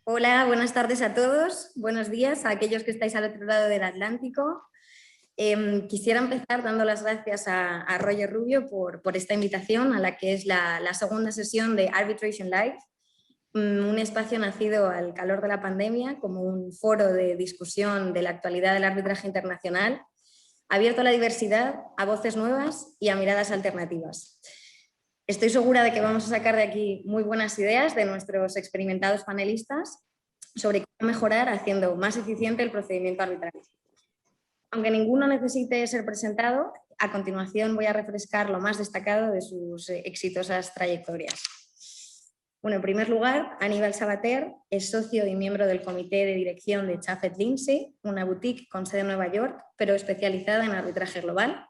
Hola, buenas tardes a todos, buenos días a aquellos que estáis al otro lado del Atlántico. Quisiera empezar dando las gracias a Roger Rubio por esta invitación a la que es la segunda sesión de Arbitration Live, un espacio nacido al calor de la pandemia como un foro de discusión de la actualidad del arbitraje internacional, abierto a la diversidad, a voces nuevas y a miradas alternativas. Estoy segura de que vamos a sacar de aquí muy buenas ideas de nuestros experimentados panelistas sobre cómo mejorar haciendo más eficiente el procedimiento arbitral. Aunque ninguno necesite ser presentado, a continuación voy a refrescar lo más destacado de sus exitosas trayectorias. Bueno, en primer lugar, Aníbal Sabater es socio y miembro del comité de dirección de Chaffetz Lindsay, una boutique con sede en Nueva York, pero especializada en arbitraje global.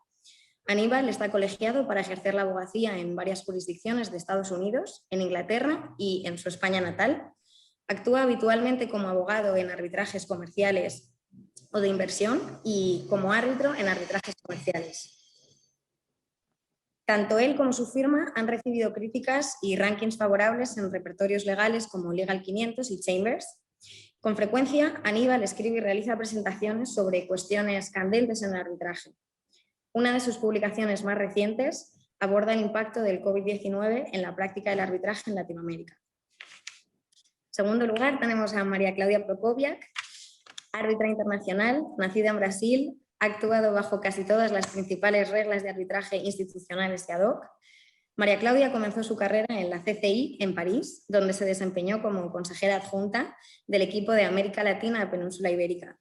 Aníbal está colegiado para ejercer la abogacía en varias jurisdicciones de Estados Unidos, en Inglaterra y en su España natal. Actúa habitualmente como abogado en arbitrajes comerciales o de inversión y como árbitro en arbitrajes comerciales. Tanto él como su firma han recibido críticas y rankings favorables en repertorios legales como Legal 500 y Chambers. Con frecuencia, Aníbal escribe y realiza presentaciones sobre cuestiones candentes en el arbitraje. Una de sus publicaciones más recientes aborda el impacto del COVID-19 en la práctica del arbitraje en Latinoamérica. En segundo lugar, tenemos a María Claudia Prokopiak, árbitra internacional, nacida en Brasil, ha actuado bajo casi todas las principales reglas de arbitraje institucionales y ad hoc. María Claudia comenzó su carrera en la CCI en París, donde se desempeñó como consejera adjunta del equipo de América Latina de Península Ibérica.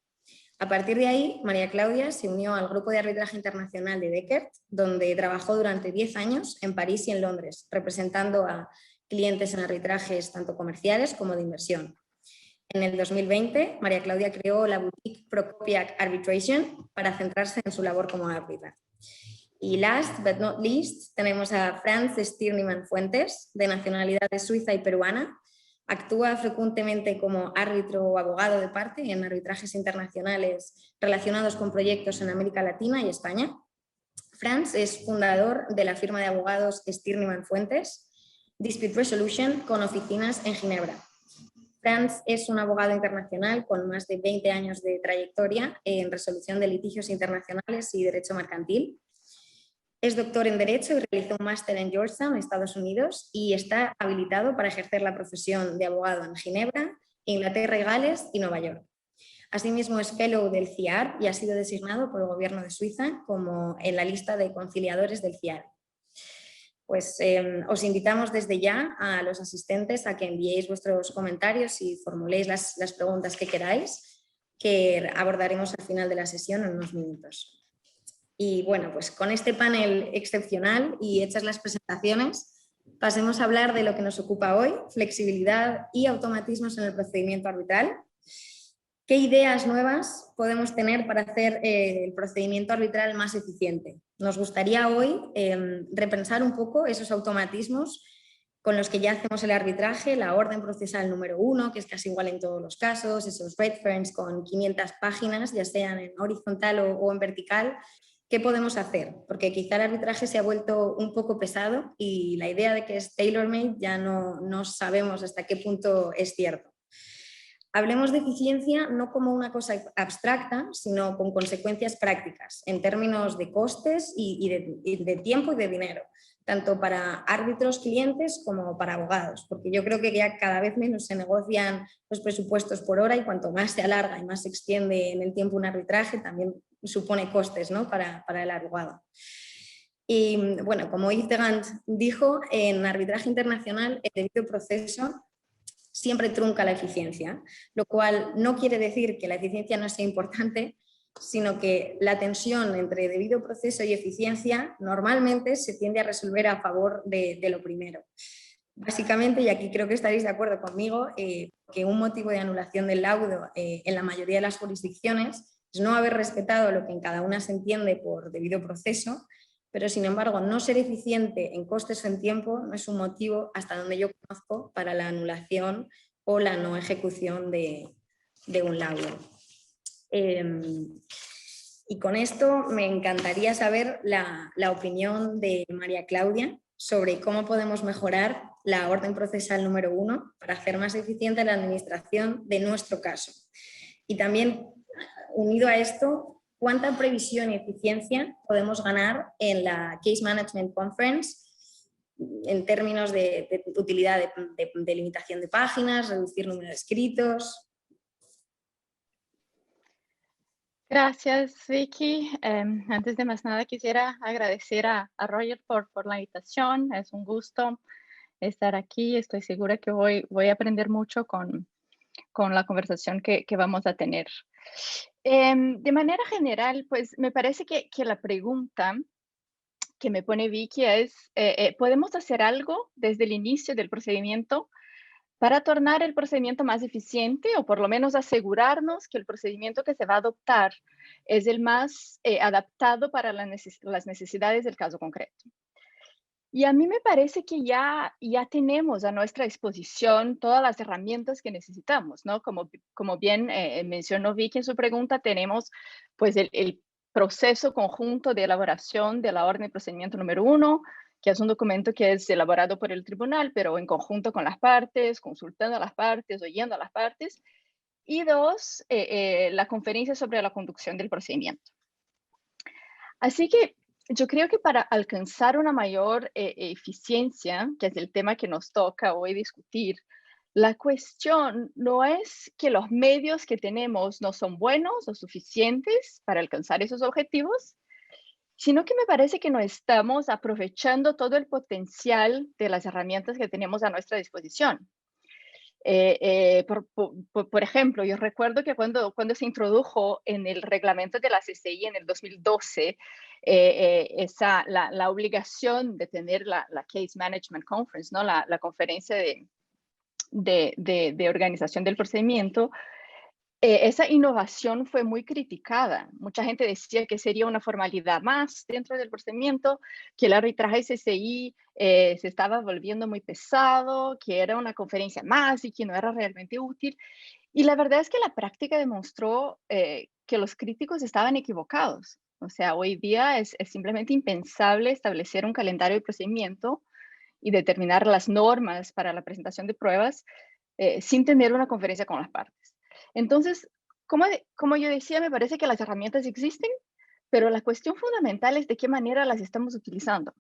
A partir de ahí, María Claudia se unió al grupo de arbitraje internacional de Deckert, donde trabajó durante 10 años en París y en Londres, representando a clientes en arbitrajes tanto comerciales como de inversión. En el 2020, María Claudia creó la boutique Prokopiak Arbitration para centrarse en su labor como árbitra. Y last but not least, tenemos a Franz Stirnemann Fuentes, de nacionalidad suiza y peruana. Actúa frecuentemente como árbitro o abogado de parte en arbitrajes internacionales relacionados con proyectos en América Latina y España. Franz es fundador de la firma de abogados Stirnemann Fuentes, Dispute Resolution, con oficinas en Ginebra. Franz es un abogado internacional con más de 20 años de trayectoria en resolución de litigios internacionales y derecho mercantil. Es doctor en Derecho y realizó un máster en Georgetown, Estados Unidos, y está habilitado para ejercer la profesión de abogado en Ginebra, Inglaterra y Gales y Nueva York. Asimismo es fellow del CIAR y ha sido designado por el gobierno de Suiza como en la lista de conciliadores del CIAR. Pues os invitamos desde ya a los asistentes a que enviéis vuestros comentarios y formuléis las preguntas que queráis, que abordaremos al final de la sesión en unos minutos. Y bueno, pues con este panel excepcional y hechas las presentaciones, pasemos a hablar de lo que nos ocupa hoy, flexibilidad y automatismos en el procedimiento arbitral. ¿Qué ideas nuevas podemos tener para hacer el procedimiento arbitral más eficiente? Nos gustaría hoy repensar un poco esos automatismos con los que ya hacemos el arbitraje, la orden procesal número 1, que es casi igual en todos los casos, esos red ferns con 500 páginas, ya sean en horizontal o en vertical. ¿Qué podemos hacer? Porque quizá el arbitraje se ha vuelto un poco pesado y la idea de que es tailor-made ya no sabemos hasta qué punto es cierto. Hablemos de eficiencia no como una cosa abstracta, sino con consecuencias prácticas en términos de costes y de tiempo y de dinero, tanto para árbitros, clientes como para abogados, porque yo creo que ya cada vez menos se negocian los presupuestos por hora y cuanto más se alarga y más se extiende en el tiempo un arbitraje, también supone costes, ¿no? para el abogado. Y bueno, como Yves de Gant dijo, en arbitraje internacional el debido proceso siempre trunca la eficiencia, lo cual no quiere decir que la eficiencia no sea importante, sino que la tensión entre debido proceso y eficiencia normalmente se tiende a resolver a favor de lo primero. Básicamente, y aquí creo que estaréis de acuerdo conmigo, que un motivo de anulación del laudo en la mayoría de las jurisdicciones es no haber respetado lo que en cada una se entiende por debido proceso, pero sin embargo no ser eficiente en costes o en tiempo no es un motivo, hasta donde yo conozco, para la anulación o la no ejecución de un laudo. Y con esto me encantaría saber la opinión de María Claudia sobre cómo podemos mejorar la orden procesal número 1 para hacer más eficiente la administración de nuestro caso. Y también, unido a esto, cuánta previsión y eficiencia podemos ganar en la Case Management Conference en términos de utilidad de limitación de páginas, reducir número de escritos. Gracias, Vicky. Antes de más nada, quisiera agradecer a Roger por la invitación. Es un gusto estar aquí. Estoy segura que voy a aprender mucho con la conversación que vamos a tener. De manera general, pues me parece que la pregunta que me pone Vicky es, ¿podemos hacer algo desde el inicio del procedimiento para tornar el procedimiento más eficiente o por lo menos asegurarnos que el procedimiento que se va a adoptar es el más adaptado para las necesidades del caso concreto? Y a mí me parece que ya tenemos a nuestra disposición todas las herramientas que necesitamos, ¿no? Como bien mencionó Vicky en su pregunta, tenemos pues el proceso conjunto de elaboración de la orden de procedimiento número 1, que es un documento que es elaborado por el tribunal, pero en conjunto con las partes, consultando a las partes, oyendo a las partes. Y 2, la conferencia sobre la conducción del procedimiento. Así que yo creo que para alcanzar una mayor eficiencia, que es el tema que nos toca hoy discutir, la cuestión no es que los medios que tenemos no son buenos o suficientes para alcanzar esos objetivos, sino que me parece que no estamos aprovechando todo el potencial de las herramientas que tenemos a nuestra disposición. Por ejemplo, yo recuerdo que cuando se introdujo en el reglamento de la CCI en el 2012, la obligación de tener la Case Management Conference, ¿no? la conferencia de organización del procedimiento, esa innovación fue muy criticada. Mucha gente decía que sería una formalidad más dentro del procedimiento, que el arbitraje CCI se estaba volviendo muy pesado, que era una conferencia más y que no era realmente útil. Y la verdad es que la práctica demostró que los críticos estaban equivocados. O sea, hoy día es simplemente impensable establecer un calendario de procedimiento y determinar las normas para la presentación de pruebas sin tener una conferencia con las partes. Entonces, como yo decía, me parece que las herramientas existen, pero la cuestión fundamental es de qué manera las estamos utilizando.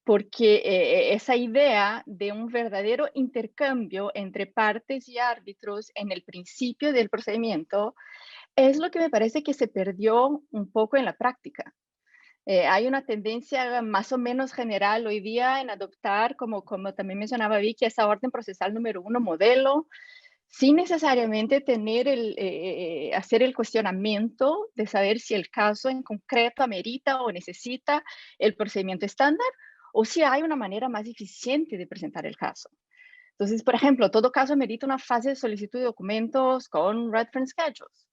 Porque esa idea de un verdadero intercambio entre partes y árbitros en el principio del procedimiento es lo que me parece que se perdió un poco en la práctica. Hay una tendencia más o menos general hoy día en adoptar, como también mencionaba Vicky, esa orden procesal número 1 modelo, sin necesariamente hacer el cuestionamiento de saber si el caso en concreto amerita o necesita el procedimiento estándar o si hay una manera más eficiente de presentar el caso. Entonces, por ejemplo, todo caso amerita una fase de solicitud de documentos con reference schedules.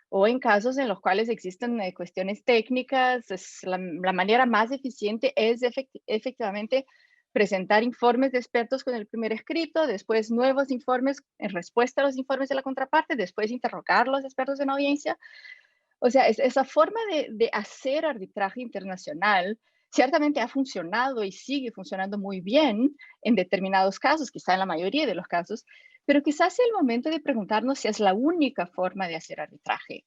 O en casos en los cuales existen cuestiones técnicas, la manera más eficiente es efectivamente presentar informes de expertos con el primer escrito, después nuevos informes en respuesta a los informes de la contraparte, después interrogar a los expertos en audiencia. O sea, esa forma de hacer arbitraje internacional ciertamente ha funcionado y sigue funcionando muy bien en determinados casos, quizá en la mayoría de los casos, pero quizás sea el momento de preguntarnos si es la única forma de hacer arbitraje.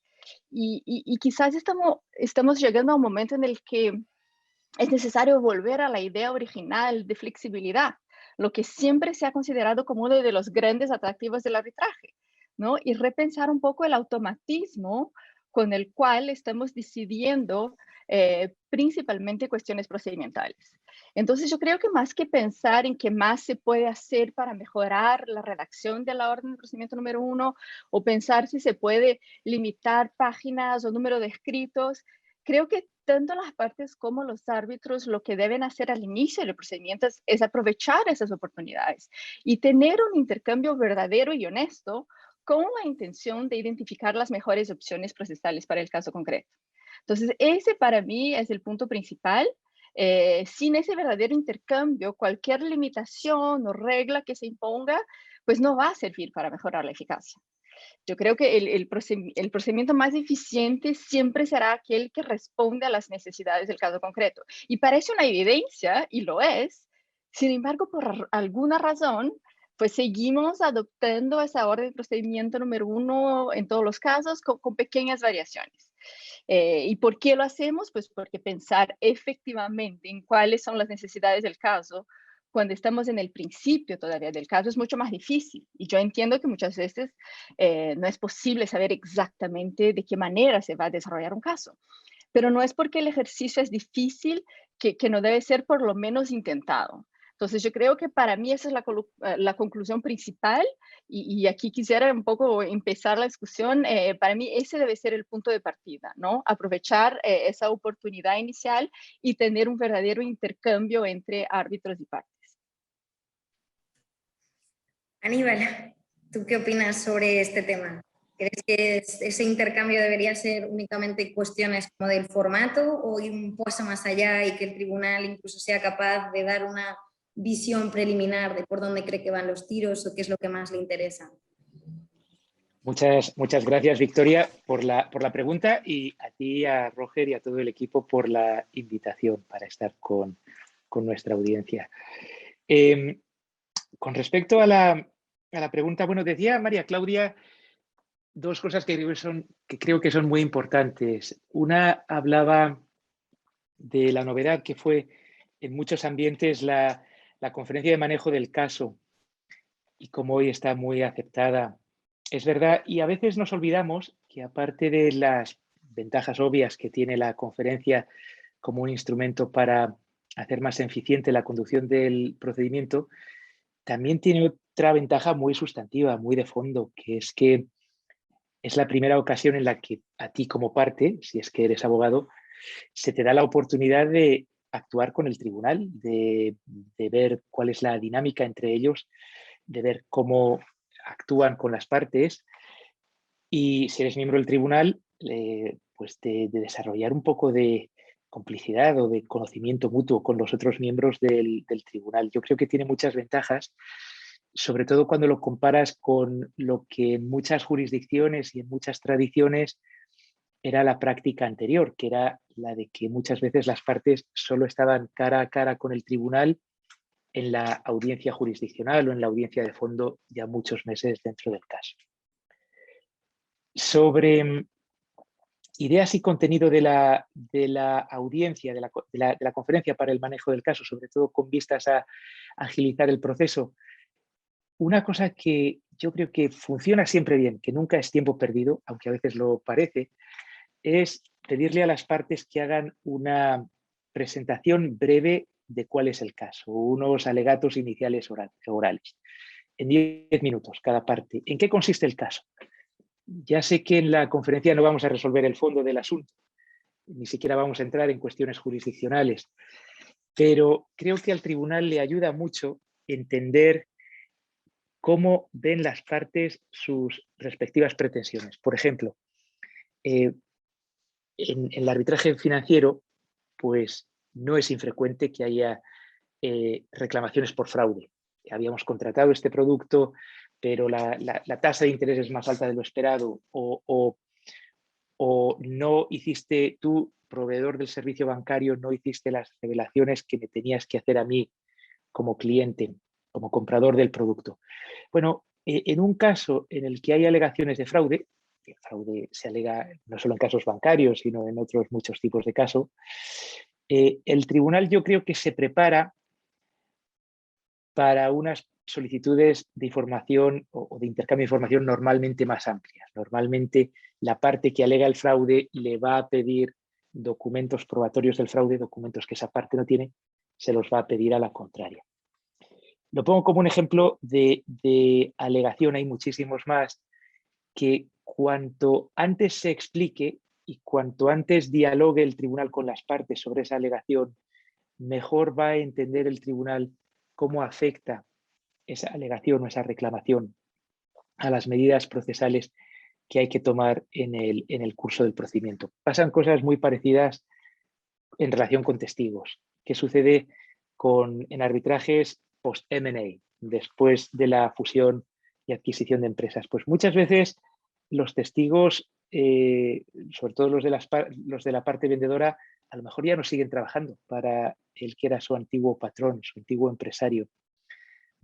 Y quizás estamos llegando a un momento en el que es necesario volver a la idea original de flexibilidad, lo que siempre se ha considerado como uno de los grandes atractivos del arbitraje, ¿no? Y repensar un poco el automatismo con el cual estamos decidiendo principalmente cuestiones procedimentales. Entonces, yo creo que más que pensar en qué más se puede hacer para mejorar la redacción de la orden de procedimiento número 1 o pensar si se puede limitar páginas o número de escritos, creo que tanto las partes como los árbitros lo que deben hacer al inicio del procedimiento es aprovechar esas oportunidades y tener un intercambio verdadero y honesto con la intención de identificar las mejores opciones procesales para el caso concreto. Entonces, ese para mí es el punto principal. Sin ese verdadero intercambio, cualquier limitación o regla que se imponga, pues no va a servir para mejorar la eficacia. Yo creo que el procedimiento más eficiente siempre será aquel que responde a las necesidades del caso concreto. Y parece una evidencia, y lo es, Sin embargo, por alguna razón, pues seguimos adoptando esa orden de procedimiento número uno en todos los casos con pequeñas variaciones. ¿Y por qué lo hacemos? Pues porque pensar efectivamente en cuáles son las necesidades del caso cuando estamos en el principio todavía del caso es mucho más difícil. Y yo entiendo que muchas veces no es posible saber exactamente de qué manera se va a desarrollar un caso. Pero no es porque el ejercicio es difícil que no debe ser por lo menos intentado. Entonces, yo creo que para mí esa es la conclusión principal y aquí quisiera un poco empezar la discusión. Para mí ese debe ser el punto de partida, ¿no? Aprovechar esa oportunidad inicial y tener un verdadero intercambio entre árbitros y partes. Aníbal, ¿tú qué opinas sobre este tema? ¿Crees que ese intercambio debería ser únicamente cuestiones como del formato o ir un paso más allá y que el tribunal incluso sea capaz de dar una visión preliminar de por dónde cree que van los tiros o qué es lo que más le interesa? Muchas gracias, Victoria, por la pregunta y a ti, a Roger y a todo el equipo por la invitación para estar con nuestra audiencia. Con respecto a la pregunta, bueno, decía María Claudia dos cosas que creo que son muy importantes. Una hablaba de la novedad que fue en muchos ambientes la conferencia de manejo del caso y cómo hoy está muy aceptada. Es verdad, y a veces nos olvidamos que aparte de las ventajas obvias que tiene la conferencia como un instrumento para hacer más eficiente la conducción del procedimiento, también tiene otra ventaja muy sustantiva, muy de fondo, que es que es la primera ocasión en la que a ti como parte, si es que eres abogado, se te da la oportunidad de actuar con el tribunal, de ver cuál es la dinámica entre ellos, de ver cómo actúan con las partes y si eres miembro del tribunal, pues de desarrollar un poco de complicidad o de conocimiento mutuo con los otros miembros del tribunal. Yo creo que tiene muchas ventajas, sobre todo cuando lo comparas con lo que en muchas jurisdicciones y en muchas tradiciones era la práctica anterior, que era la de que muchas veces las partes solo estaban cara a cara con el tribunal en la audiencia jurisdiccional o en la audiencia de fondo ya muchos meses dentro del caso. Sobre ideas y contenido de la audiencia, de la conferencia para el manejo del caso, sobre todo con vistas a agilizar el proceso, una cosa que yo creo que funciona siempre bien, que nunca es tiempo perdido, aunque a veces lo parece, es pedirle a las partes que hagan una presentación breve de cuál es el caso, unos alegatos iniciales orales, en 10 minutos cada parte. ¿En qué consiste el caso? Ya sé que en la conferencia no vamos a resolver el fondo del asunto, ni siquiera vamos a entrar en cuestiones jurisdiccionales, pero creo que al tribunal le ayuda mucho entender cómo ven las partes sus respectivas pretensiones. Por ejemplo, en el arbitraje financiero, pues no es infrecuente que haya reclamaciones por fraude. Habíamos contratado este producto, pero la tasa de interés es más alta de lo esperado o no hiciste tú, proveedor del servicio bancario, no hiciste las revelaciones que me tenías que hacer a mí como cliente, como comprador del producto. Bueno, en un caso en el que hay alegaciones de fraude, el fraude se alega no solo en casos bancarios, sino en otros muchos tipos de casos, el tribunal yo creo que se prepara para unas solicitudes de información o de intercambio de información normalmente más amplias. Normalmente la parte que alega el fraude le va a pedir documentos probatorios del fraude, documentos que esa parte no tiene, se los va a pedir a la contraria. Lo pongo como un ejemplo de alegación, hay muchísimos más, que cuanto antes se explique y cuanto antes dialogue el tribunal con las partes sobre esa alegación, mejor va a entender el tribunal cómo afecta esa alegación o esa reclamación a las medidas procesales que hay que tomar en el curso del procedimiento. Pasan cosas muy parecidas en relación con testigos. ¿Qué sucede en arbitrajes post-M&A, después de la fusión y adquisición de empresas? Pues muchas veces los testigos, sobre todo los de la parte vendedora, a lo mejor ya no siguen trabajando para él que era su antiguo patrón, su antiguo empresario.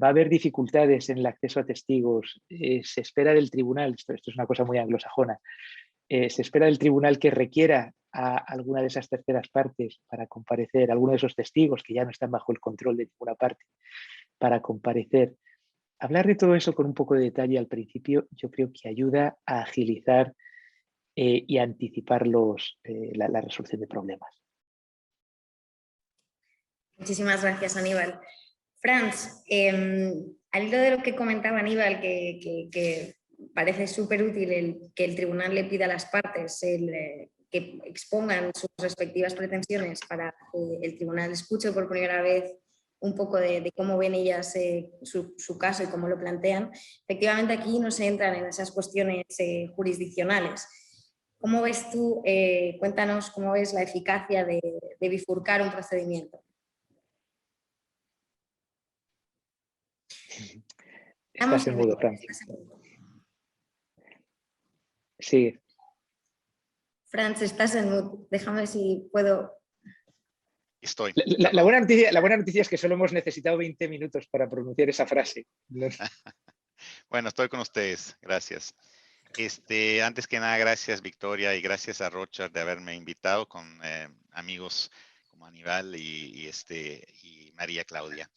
Va a haber dificultades en el acceso a testigos. Se espera del tribunal, esto es una cosa muy anglosajona, se espera del tribunal que requiera a alguna de esas terceras partes para comparecer, alguno de esos testigos que ya no están bajo el control de ninguna parte, para comparecer. Hablar de todo eso con un poco de detalle al principio yo creo que ayuda a agilizar y a anticipar la resolución de problemas. Muchísimas gracias, Aníbal. Franz, al hilo de lo que comentaba Aníbal, que parece súper útil que el tribunal le pida a las partes que expongan sus respectivas pretensiones para que el tribunal escuche por primera vez un poco de cómo ven ellas su caso y cómo lo plantean. Efectivamente, aquí no se entran en esas cuestiones jurisdiccionales. ¿Cómo ves tú, cuéntanos cómo ves la eficacia de bifurcar un procedimiento? Estás en mudo, Franz. Sí. Franz, estás en mute. Déjame ver si puedo. Estoy. La buena noticia es que solo hemos necesitado 20 minutos para pronunciar esa frase. Bueno, estoy con ustedes. Gracias. Antes que nada, gracias Victoria y gracias a Rochard de haberme invitado con amigos como Aníbal y María Claudia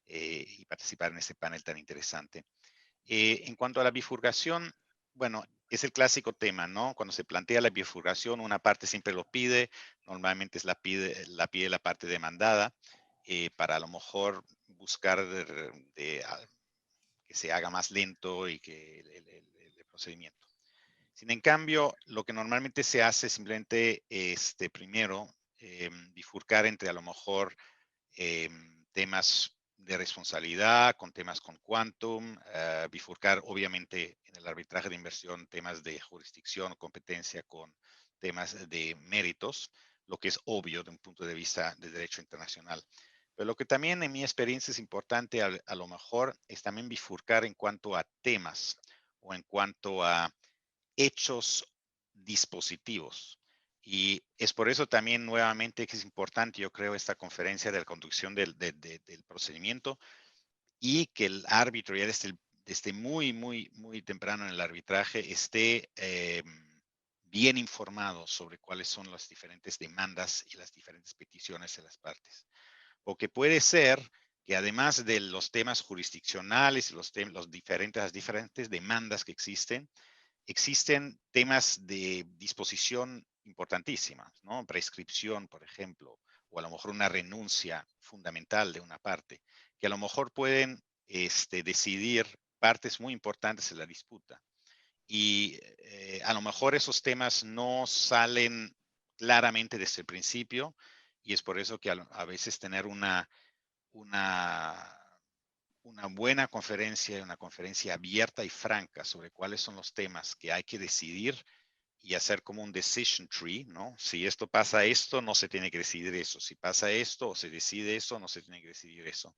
y participar en este panel tan interesante. En cuanto a la bifurcación, bueno, es el clásico tema, ¿no? Cuando se plantea la bifurcación, una parte siempre lo pide, normalmente la pide la parte demandada, para a lo mejor buscar que se haga más lento y que el procedimiento. Sin en cambio, lo que normalmente se hace es simplemente, primero, bifurcar entre a lo mejor temas de responsabilidad, con temas con quantum, bifurcar obviamente en el arbitraje de inversión temas de jurisdicción o competencia con temas de méritos, lo que es obvio de un punto de vista de derecho internacional. Pero lo que también en mi experiencia es importante a lo mejor es también bifurcar en cuanto a temas o en cuanto a hechos dispositivos. Y es por eso también nuevamente que es importante, yo creo, esta conferencia de la conducción del procedimiento y que el árbitro ya desde muy temprano en el arbitraje esté bien informado sobre cuáles son las diferentes demandas y las diferentes peticiones de las partes. Porque puede ser que además de los temas jurisdiccionales y las diferentes demandas que existen temas de disposición importantísimas, ¿no? Prescripción, por ejemplo, o a lo mejor una renuncia fundamental de una parte, que a lo mejor pueden decidir partes muy importantes de la disputa. Y a lo mejor esos temas no salen claramente desde el principio, y es por eso que a veces tener una buena conferencia, una conferencia abierta y franca sobre cuáles son los temas que hay que decidir y hacer como un decision tree, ¿no? Si esto pasa esto, no se tiene que decidir eso. Si pasa esto o se decide eso, no se tiene que decidir eso.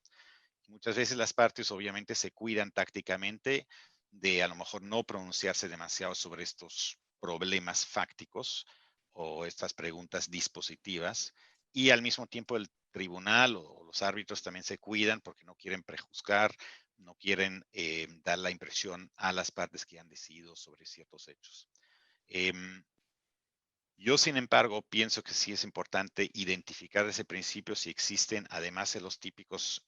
Muchas veces las partes obviamente se cuidan tácticamente de a lo mejor no pronunciarse demasiado sobre estos problemas fácticos o estas preguntas dispositivas, y al mismo tiempo el tribunal o los árbitros también se cuidan porque no quieren prejuzgar, no quieren dar la impresión a las partes que han decidido sobre ciertos hechos. Yo, sin embargo, pienso que sí es importante identificar ese principio si existen, además de los típicos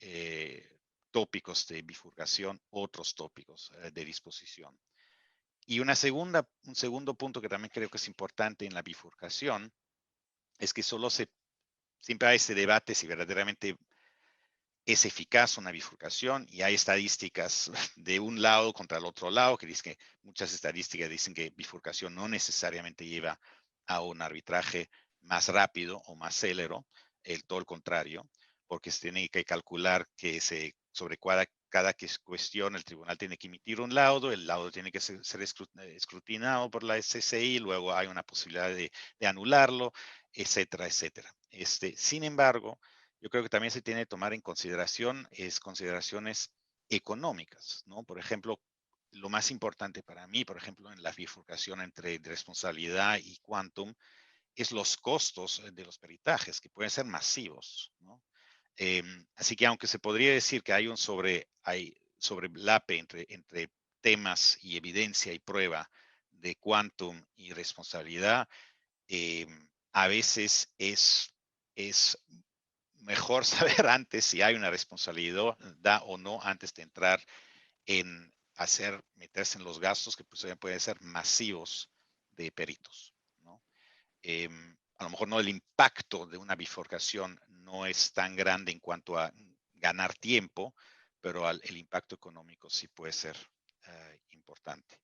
tópicos de bifurcación, otros tópicos de disposición. Y un segundo punto que también creo que es importante en la bifurcación es que siempre hay ese debate si verdaderamente es eficaz una bifurcación, y hay estadísticas de un lado contra el otro lado que dicen que muchas estadísticas dicen que bifurcación no necesariamente lleva a un arbitraje más rápido o más célero, todo el contrario, porque se tiene que calcular que sobre cada cuestión el tribunal tiene que emitir un laudo, el laudo tiene que ser escrutinado por la SCI, luego hay una posibilidad de anularlo, etcétera, etcétera. Sin embargo, yo creo que también se tiene que tomar en consideración consideraciones económicas, ¿no? Por ejemplo, lo más importante para mí, por ejemplo, en la bifurcación entre responsabilidad y quantum, es los costos de los peritajes, que pueden ser masivos, ¿no? Así que aunque se podría decir que hay sobrelape entre temas y evidencia y prueba de quantum y responsabilidad, a veces es mejor saber antes si hay una responsabilidad o no antes de entrar en meterse en los gastos que pues, pueden ser masivos de peritos, ¿no? A lo mejor no el impacto de una bifurcación no es tan grande en cuanto a ganar tiempo, pero el impacto económico sí puede ser importante.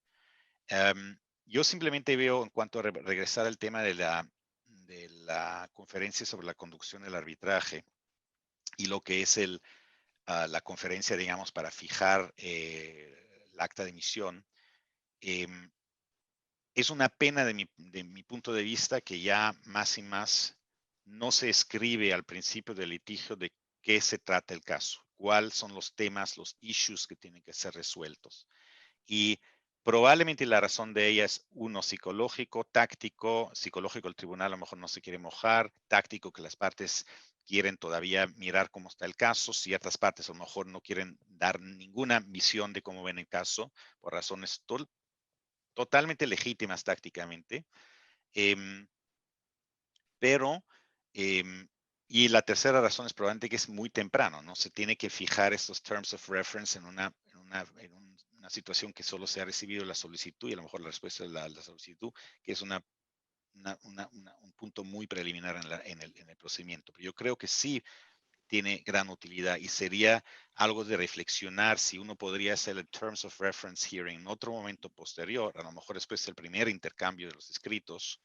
Yo simplemente veo, en cuanto a regresar al tema de la conferencia sobre la conducción del arbitraje y lo que es la conferencia, digamos, para fijar el acta de emisión, es una pena de mi punto de vista que ya más y más no se escribe al principio del litigio de qué se trata el caso, cuáles son los temas, los issues que tienen que ser resueltos. Y probablemente la razón de ella es uno psicológico, táctico, psicológico el tribunal a lo mejor no se quiere mojar, táctico que las partes quieren todavía mirar cómo está el caso, ciertas partes a lo mejor no quieren dar ninguna visión de cómo ven el caso por razones totalmente legítimas tácticamente, pero y la tercera razón es probablemente que es muy temprano, ¿no? Se tiene que fijar estos terms of reference en una situación que solo se ha recibido la solicitud y a lo mejor la respuesta de la solicitud, que es un punto muy preliminar en el procedimiento. Pero yo creo que sí tiene gran utilidad y sería algo de reflexionar si uno podría hacer el Terms of Reference Hearing en otro momento posterior, a lo mejor después del primer intercambio de los escritos,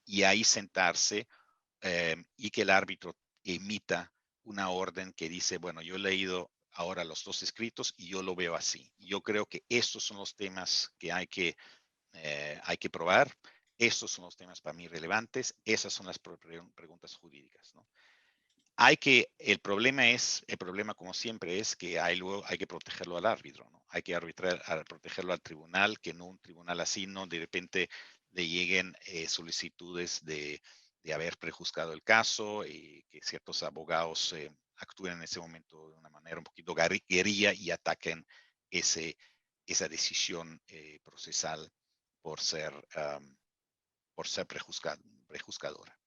y ahí sentarse y que el árbitro emita una orden que dice, bueno, yo he leído ahora los dos escritos y yo lo veo así. Yo creo que estos son los temas que hay que probar. Estos son los temas para mí relevantes. Esas son las preguntas jurídicas, ¿no? El problema como siempre es que hay que protegerlo al árbitro, ¿no? Hay que protegerlo al tribunal, que no un tribunal así, no de repente le lleguen solicitudes de haber prejuzgado el caso y que ciertos abogados actúen en ese momento de una manera un poquito guerrilla y ataquen esa decisión procesal por ser prejuzgadora.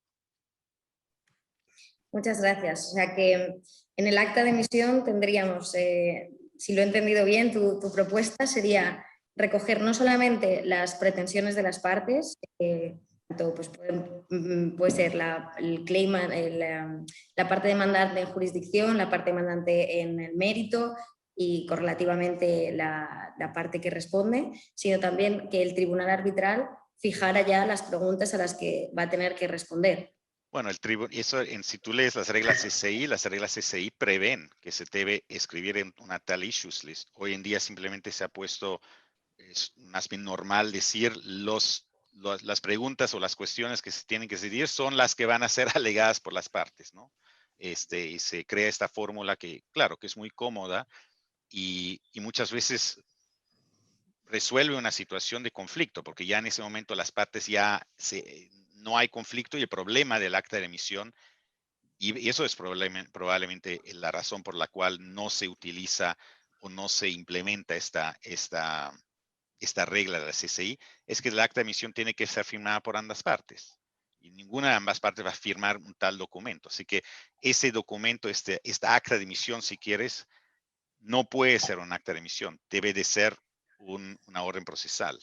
Muchas gracias. O sea que en el acta de emisión tendríamos, si lo he entendido bien, tu propuesta sería recoger no solamente las pretensiones de las partes, tanto pues puede ser el claim, la parte demandante en jurisdicción, la parte demandante en el mérito y correlativamente la parte que responde, sino también que el tribunal arbitral fijara ya las preguntas a las que va a tener que responder. Bueno, si tú lees las reglas SCI prevén que se debe escribir en una tal issues list. Hoy en día simplemente se ha puesto, es más bien normal decir las preguntas o las cuestiones que se tienen que decidir son las que van a ser alegadas por las partes, ¿no? Y se crea esta fórmula que, claro, que es muy cómoda y muchas veces resuelve una situación de conflicto, porque ya en ese momento las partes no hay conflicto y el problema del acta de emisión, y eso es probablemente la razón por la cual no se utiliza o no se implementa esta regla de la CCI, es que el acta de emisión tiene que ser firmada por ambas partes. Y ninguna de ambas partes va a firmar un tal documento. Así que ese documento, esta acta de emisión, si quieres, no puede ser un acta de emisión. Debe de ser una orden procesal.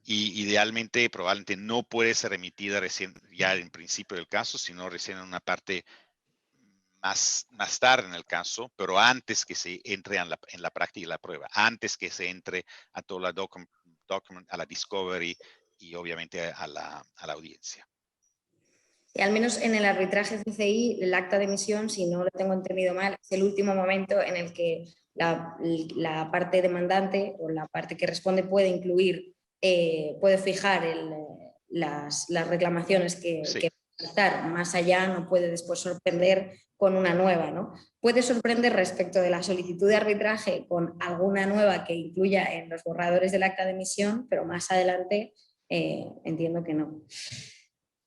Y idealmente, probablemente no puede ser emitida recién ya en principio del caso, sino recién en una parte más tarde en el caso, pero antes que se entre en la práctica y la prueba, antes que se entre a toda la a la discovery y obviamente a la audiencia. Y al menos en el arbitraje CCI, el acta de emisión, si no lo tengo entendido mal, es el último momento en el que la parte demandante o la parte que responde puede incluir, puede fijar las reclamaciones que realizar. Más allá no puede después sorprender con una nueva, ¿no? Puede sorprender respecto de la solicitud de arbitraje con alguna nueva que incluya en los borradores del acta de emisión, pero más adelante entiendo que no.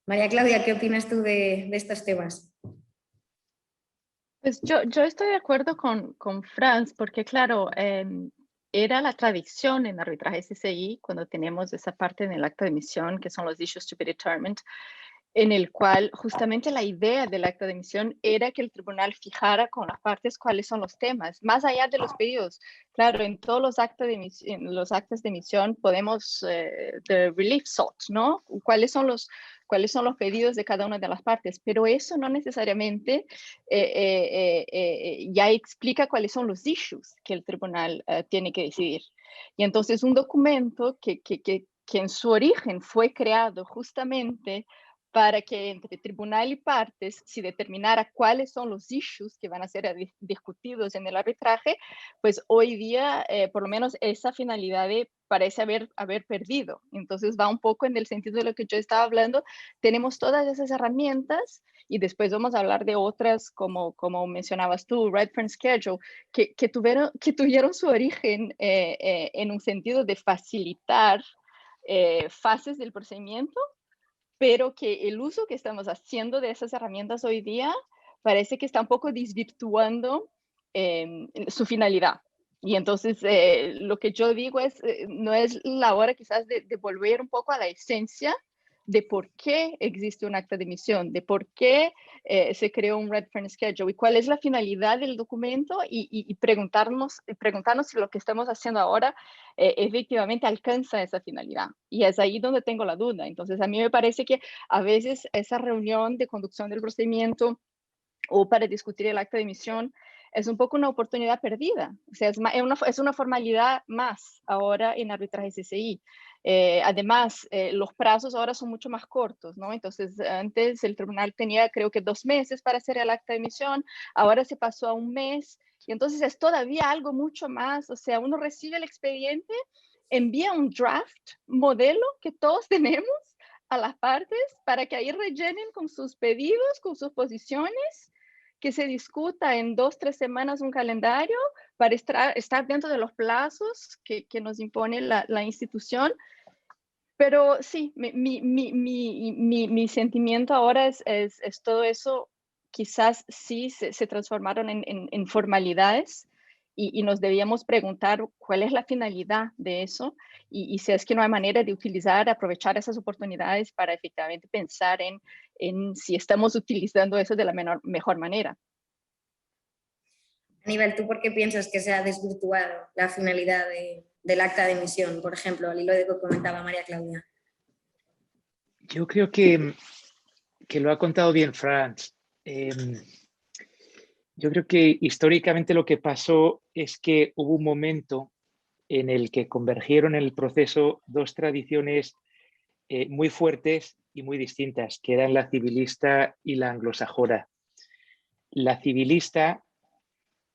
María Claudia, ¿qué opinas tú de estos temas? Pues yo estoy de acuerdo con Franz, porque claro, era la tradición en arbitraje CCI, cuando tenemos esa parte en el acta de emisión, que son los issues to be determined, en el cual justamente la idea del acta de emisión era que el tribunal fijara con las partes cuáles son los temas, más allá de los pedidos. Claro, en todos los actas de emisión podemos, the relief sought, ¿no? ¿Cuáles son los pedidos de cada una de las partes? Pero eso no necesariamente ya explica cuáles son los issues que el tribunal tiene que decidir. Y entonces un documento que en su origen fue creado justamente para que entre tribunal y partes se determinara cuáles son los issues que van a ser discutidos en el arbitraje, pues hoy día, por lo menos esa finalidad parece haber perdido. Entonces va un poco en el sentido de lo que yo estaba hablando. Tenemos todas esas herramientas y después vamos a hablar de otras, como mencionabas tú, Redfern Schedule, que tuvieron su origen en un sentido de facilitar fases del procedimiento, pero que el uso que estamos haciendo de esas herramientas hoy día parece que está un poco desvirtuando su finalidad. Y entonces lo que yo digo es, no es la hora quizás de volver un poco a la esencia de por qué existe un acta de emisión, de por qué se creó un Redfern Schedule y cuál es la finalidad del documento y preguntarnos si lo que estamos haciendo ahora efectivamente alcanza esa finalidad. Y es ahí donde tengo la duda. Entonces, a mí me parece que a veces esa reunión de conducción del procedimiento o para discutir el acta de emisión es un poco una oportunidad perdida. O sea, es una formalidad más ahora en arbitraje CCI. Además, los plazos ahora son mucho más cortos, ¿no? Entonces, antes el tribunal tenía, creo que 2 meses para hacer el acta de emisión, ahora se pasó a 1 mes, y entonces es todavía algo mucho más. O sea, uno recibe el expediente, envía un draft modelo que todos tenemos a las partes para que ahí rellenen con sus pedidos, con sus posiciones, que se discuta en 2, 3 semanas un calendario para estar dentro de los plazos que nos impone la institución. Pero sí, mi sentimiento ahora es todo eso, quizás sí se transformaron en formalidades y nos debíamos preguntar cuál es la finalidad de eso y si es que no hay manera de aprovechar esas oportunidades para efectivamente pensar en si estamos utilizando eso de la mejor manera. Aníbal, ¿tú por qué piensas que se ha desvirtuado la finalidad del acta de emisión, por ejemplo, al hilo de lo que comentaba María Claudia? Yo creo que lo ha contado bien Franz. Yo creo que históricamente lo que pasó es que hubo un momento en el que convergieron en el proceso 2 tradiciones muy fuertes y muy distintas, que eran la civilista y la anglosajona. La civilista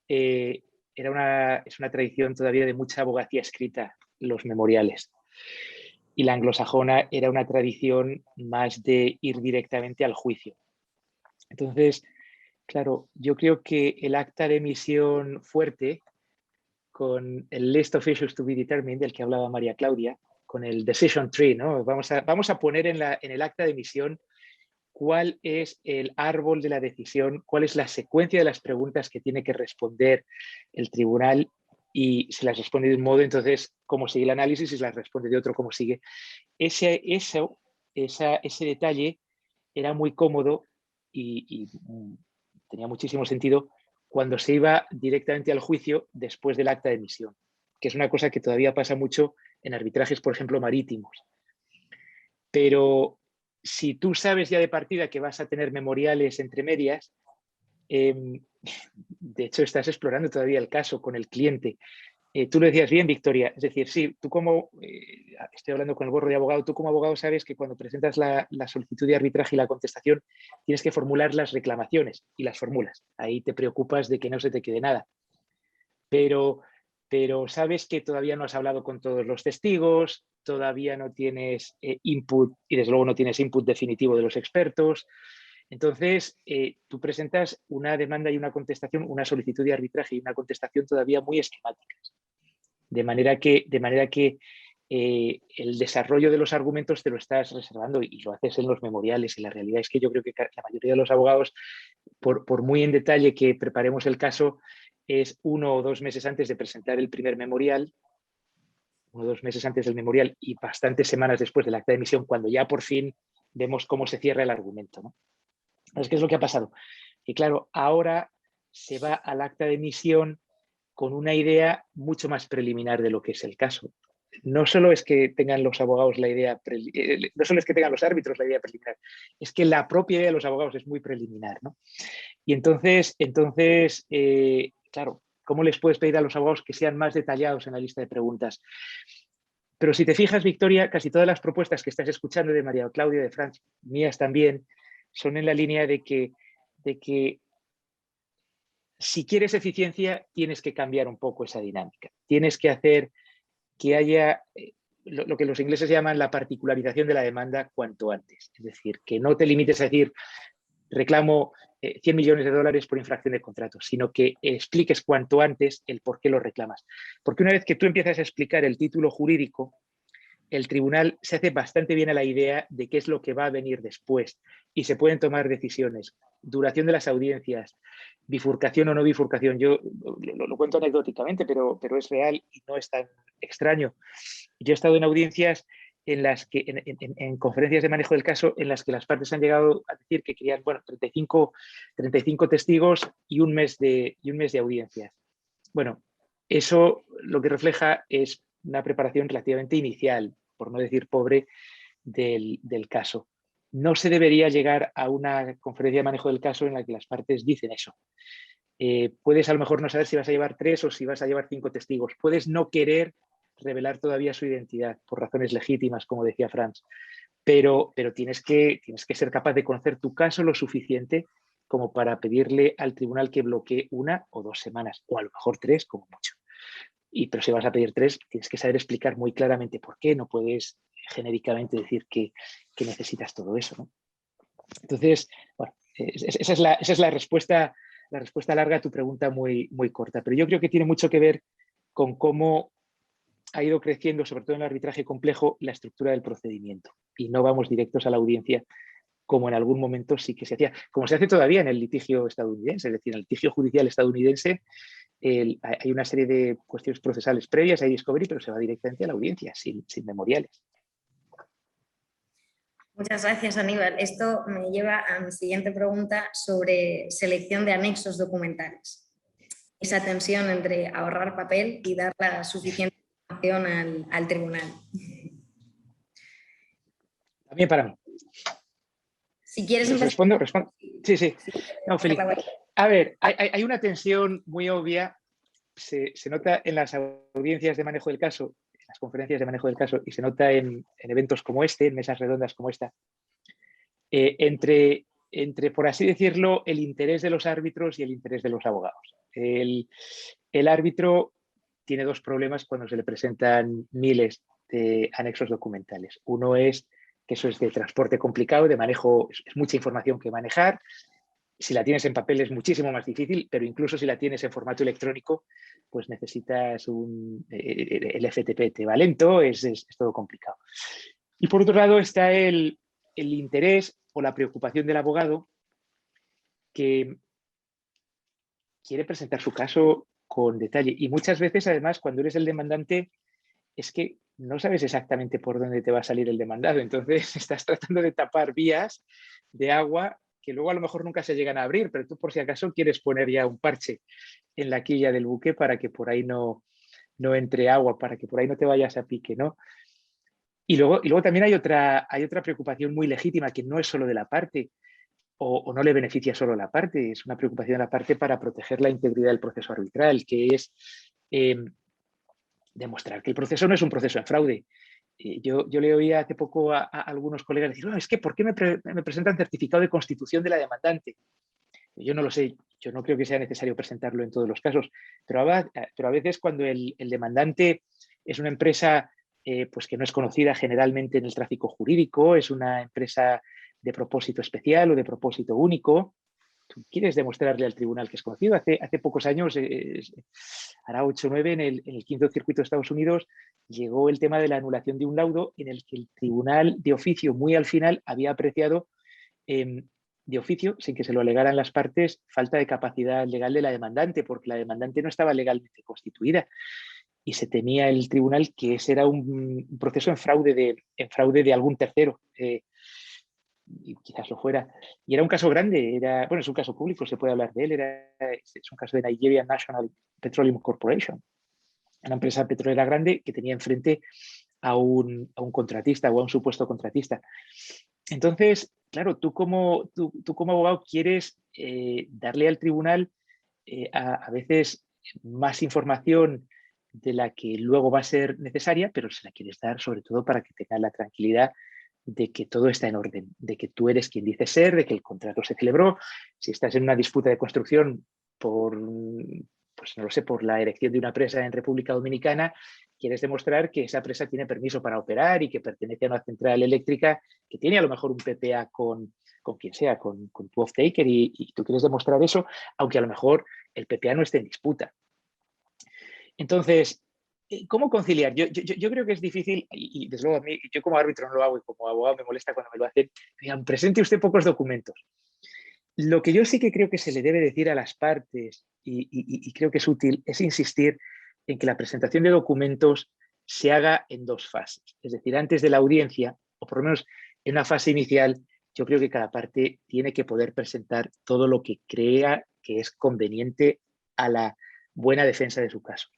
es una tradición todavía de mucha abogacía escrita, los memoriales. Y la anglosajona era una tradición más de ir directamente al juicio. Entonces, claro, yo creo que el acta de emisión fuerte, con el list of issues to be determined, del que hablaba María Claudia, con el decision tree, ¿no? Vamos a poner en el acta de emisión cuál es el árbol de la decisión, cuál es la secuencia de las preguntas que tiene que responder el tribunal, y si las responde de un modo, entonces cómo sigue el análisis, y si las responde de otro, cómo sigue. Ese detalle era muy cómodo y tenía muchísimo sentido cuando se iba directamente al juicio después del acta de emisión, que es una cosa que todavía pasa mucho en arbitrajes, por ejemplo, marítimos. Pero si tú sabes ya de partida que vas a tener memoriales entre medias, de hecho estás explorando todavía el caso con el cliente. Tú lo decías bien, Victoria, es decir, sí, tú como, estoy hablando con el gorro de abogado, tú como abogado sabes que cuando presentas la solicitud de arbitraje y la contestación tienes que formular las reclamaciones y las formulas. Ahí te preocupas de que no se te quede nada. Pero sabes que todavía no has hablado con todos los testigos, todavía no tienes input, y desde luego no tienes input definitivo de los expertos. Entonces, tú presentas una demanda y una contestación, una solicitud de arbitraje y una contestación todavía muy esquemáticas. De manera que el desarrollo de los argumentos te lo estás reservando y lo haces en los memoriales. Y la realidad es que yo creo que la mayoría de los abogados por muy en detalle que preparemos el caso, es 1 o 2 meses antes de presentar el primer memorial, 1 o 2 meses antes del memorial y bastantes semanas después del acta de emisión, cuando ya por fin vemos cómo se cierra el argumento, ¿no? Entonces, ¿qué es lo que ha pasado? Que claro, ahora se va al acta de emisión con una idea mucho más preliminar de lo que es el caso. No solo es que tengan los abogados la idea, no solo es que tengan los árbitros la idea preliminar, es que la propia idea de los abogados es muy preliminar, ¿no? Y entonces claro, ¿cómo les puedes pedir a los abogados que sean más detallados en la lista de preguntas? Pero si te fijas, Victoria, casi todas las propuestas que estás escuchando de María Claudia, de Franz, mías también, son en la línea de que si quieres eficiencia, tienes que cambiar un poco esa dinámica. Tienes que hacer que haya lo que los ingleses llaman la particularización de la demanda cuanto antes. Es decir, que no te limites a decir reclamo 100 millones de dólares por infracción de contrato, sino que expliques cuanto antes el por qué lo reclamas. Porque una vez que tú empiezas a explicar el título jurídico, el tribunal se hace bastante bien a la idea de qué es lo que va a venir después y se pueden tomar decisiones. Duración de las audiencias, bifurcación o no bifurcación. Yo lo cuento anecdóticamente, pero es real y no es tan extraño. Yo he estado en audiencias en las que, en conferencias de manejo del caso, en las que las partes han llegado a decir que querían, bueno, 35 testigos y un mes de audiencias. Bueno, eso lo que refleja es una preparación relativamente inicial, por no decir pobre, del caso. No se debería llegar a una conferencia de manejo del caso en la que las partes dicen eso. Puedes a lo mejor no saber si vas a llevar 3 o si vas a llevar 5 testigos. Puedes no querer revelar todavía su identidad por razones legítimas, como decía Franz, pero tienes que ser capaz de conocer tu caso lo suficiente como para pedirle al tribunal que bloquee 1 o 2 semanas, o a lo mejor 3 como mucho. Pero si vas a pedir 3, tienes que saber explicar muy claramente por qué. No puedes genéricamente decir que necesitas todo eso, ¿no? Entonces, bueno, esa es la respuesta larga a tu pregunta muy, muy corta. Pero yo creo que tiene mucho que ver con cómo ha ido creciendo, sobre todo en el arbitraje complejo, la estructura del procedimiento. Y no vamos directos a la audiencia como en algún momento sí que se hacía, como se hace todavía en el litigio estadounidense, es decir, en el litigio judicial estadounidense. Hay una serie de cuestiones procesales previas, hay discovery, pero se va directamente a la audiencia, sin memoriales. Muchas gracias, Aníbal. Esto me lleva a mi siguiente pregunta sobre selección de anexos documentales. Esa tensión entre ahorrar papel y dar la suficiente información al tribunal. También para mí. Si quieres ¿Respondo? Sí. No, feliz. A ver, hay una tensión muy obvia. Se nota en las audiencias de manejo del caso, en las conferencias de manejo del caso, y se nota en eventos como este, en mesas redondas como esta, entre, por así decirlo, el interés de los árbitros y el interés de los abogados. El árbitro tiene 2 problemas cuando se le presentan miles de anexos documentales. Uno es que eso es de transporte complicado, de manejo, es mucha información que manejar. Si la tienes en papel es muchísimo más difícil, pero incluso si la tienes en formato electrónico, pues necesitas el FTP te va lento, es todo complicado. Y por otro lado está el interés o la preocupación del abogado, que quiere presentar su caso con detalle. Y muchas veces, además, cuando eres el demandante, es que no sabes exactamente por dónde te va a salir el demandado. Entonces estás tratando de tapar vías de agua que luego a lo mejor nunca se llegan a abrir, pero tú por si acaso quieres poner ya un parche en la quilla del buque para que por ahí no entre agua, para que por ahí no te vayas a pique, ¿no? Y luego también hay otra preocupación muy legítima que no es solo de la parte o no le beneficia solo a la parte, es una preocupación de la parte para proteger la integridad del proceso arbitral, que es demostrar que el proceso no es un proceso en fraude. Yo le oía hace poco a algunos colegas decir, es que ¿por qué me presentan certificado de constitución de la demandante? Yo no lo sé, yo no creo que sea necesario presentarlo en todos los casos, pero a veces cuando el demandante es una empresa pues que no es conocida generalmente en el tráfico jurídico, es una empresa de propósito especial o de propósito único, tú quieres demostrarle al tribunal que es conocido. Hace pocos años, hará 8 o 9, en el 5º circuito de Estados Unidos, llegó el tema de la anulación de un laudo en el que el tribunal de oficio muy al final había apreciado de oficio, sin que se lo alegaran las partes, falta de capacidad legal de la demandante, porque la demandante no estaba legalmente constituida y se temía el tribunal que ese era un proceso en fraude de algún tercero. Y quizás lo fuera. Y era un caso grande, bueno, es un caso público, se puede hablar de él, es un caso de Nigeria National Petroleum Corporation, una empresa petrolera grande que tenía enfrente a un contratista o a un supuesto contratista. Entonces, claro, tú como abogado quieres darle al tribunal a veces más información de la que luego va a ser necesaria, pero se la quieres dar sobre todo para que tenga la tranquilidad de que todo está en orden, de que tú eres quien dices ser, de que el contrato se celebró. Si estás en una disputa de construcción por, pues no lo sé, por la erección de una presa en República Dominicana, quieres demostrar que esa presa tiene permiso para operar y que pertenece a una central eléctrica que tiene a lo mejor un PPA con quien sea, con tu off-taker, y tú quieres demostrar eso, aunque a lo mejor el PPA no esté en disputa. Entonces, ¿cómo conciliar? Yo creo que es difícil, y desde luego a mí, yo como árbitro no lo hago y como abogado me molesta cuando me lo hacen. Digan, presente usted pocos documentos. Lo que yo sí que creo que se le debe decir a las partes, y creo que es útil, es insistir en que la presentación de documentos se haga en dos fases. Es decir, antes de la audiencia, o por lo menos en una fase inicial, yo creo que cada parte tiene que poder presentar todo lo que crea que es conveniente a la buena defensa de su caso.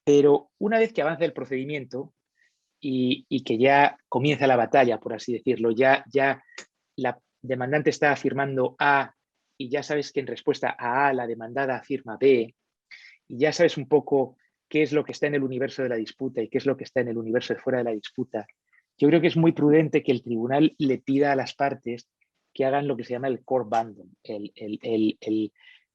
Pero una vez que avanza el procedimiento y que ya comienza la batalla, por así decirlo, ya la demandante está afirmando A y ya sabes que en respuesta a A la demandada afirma B, y ya sabes un poco qué es lo que está en el universo de la disputa y qué es lo que está en el universo de fuera de la disputa, yo creo que es muy prudente que el tribunal le pida a las partes que hagan lo que se llama el core bundle,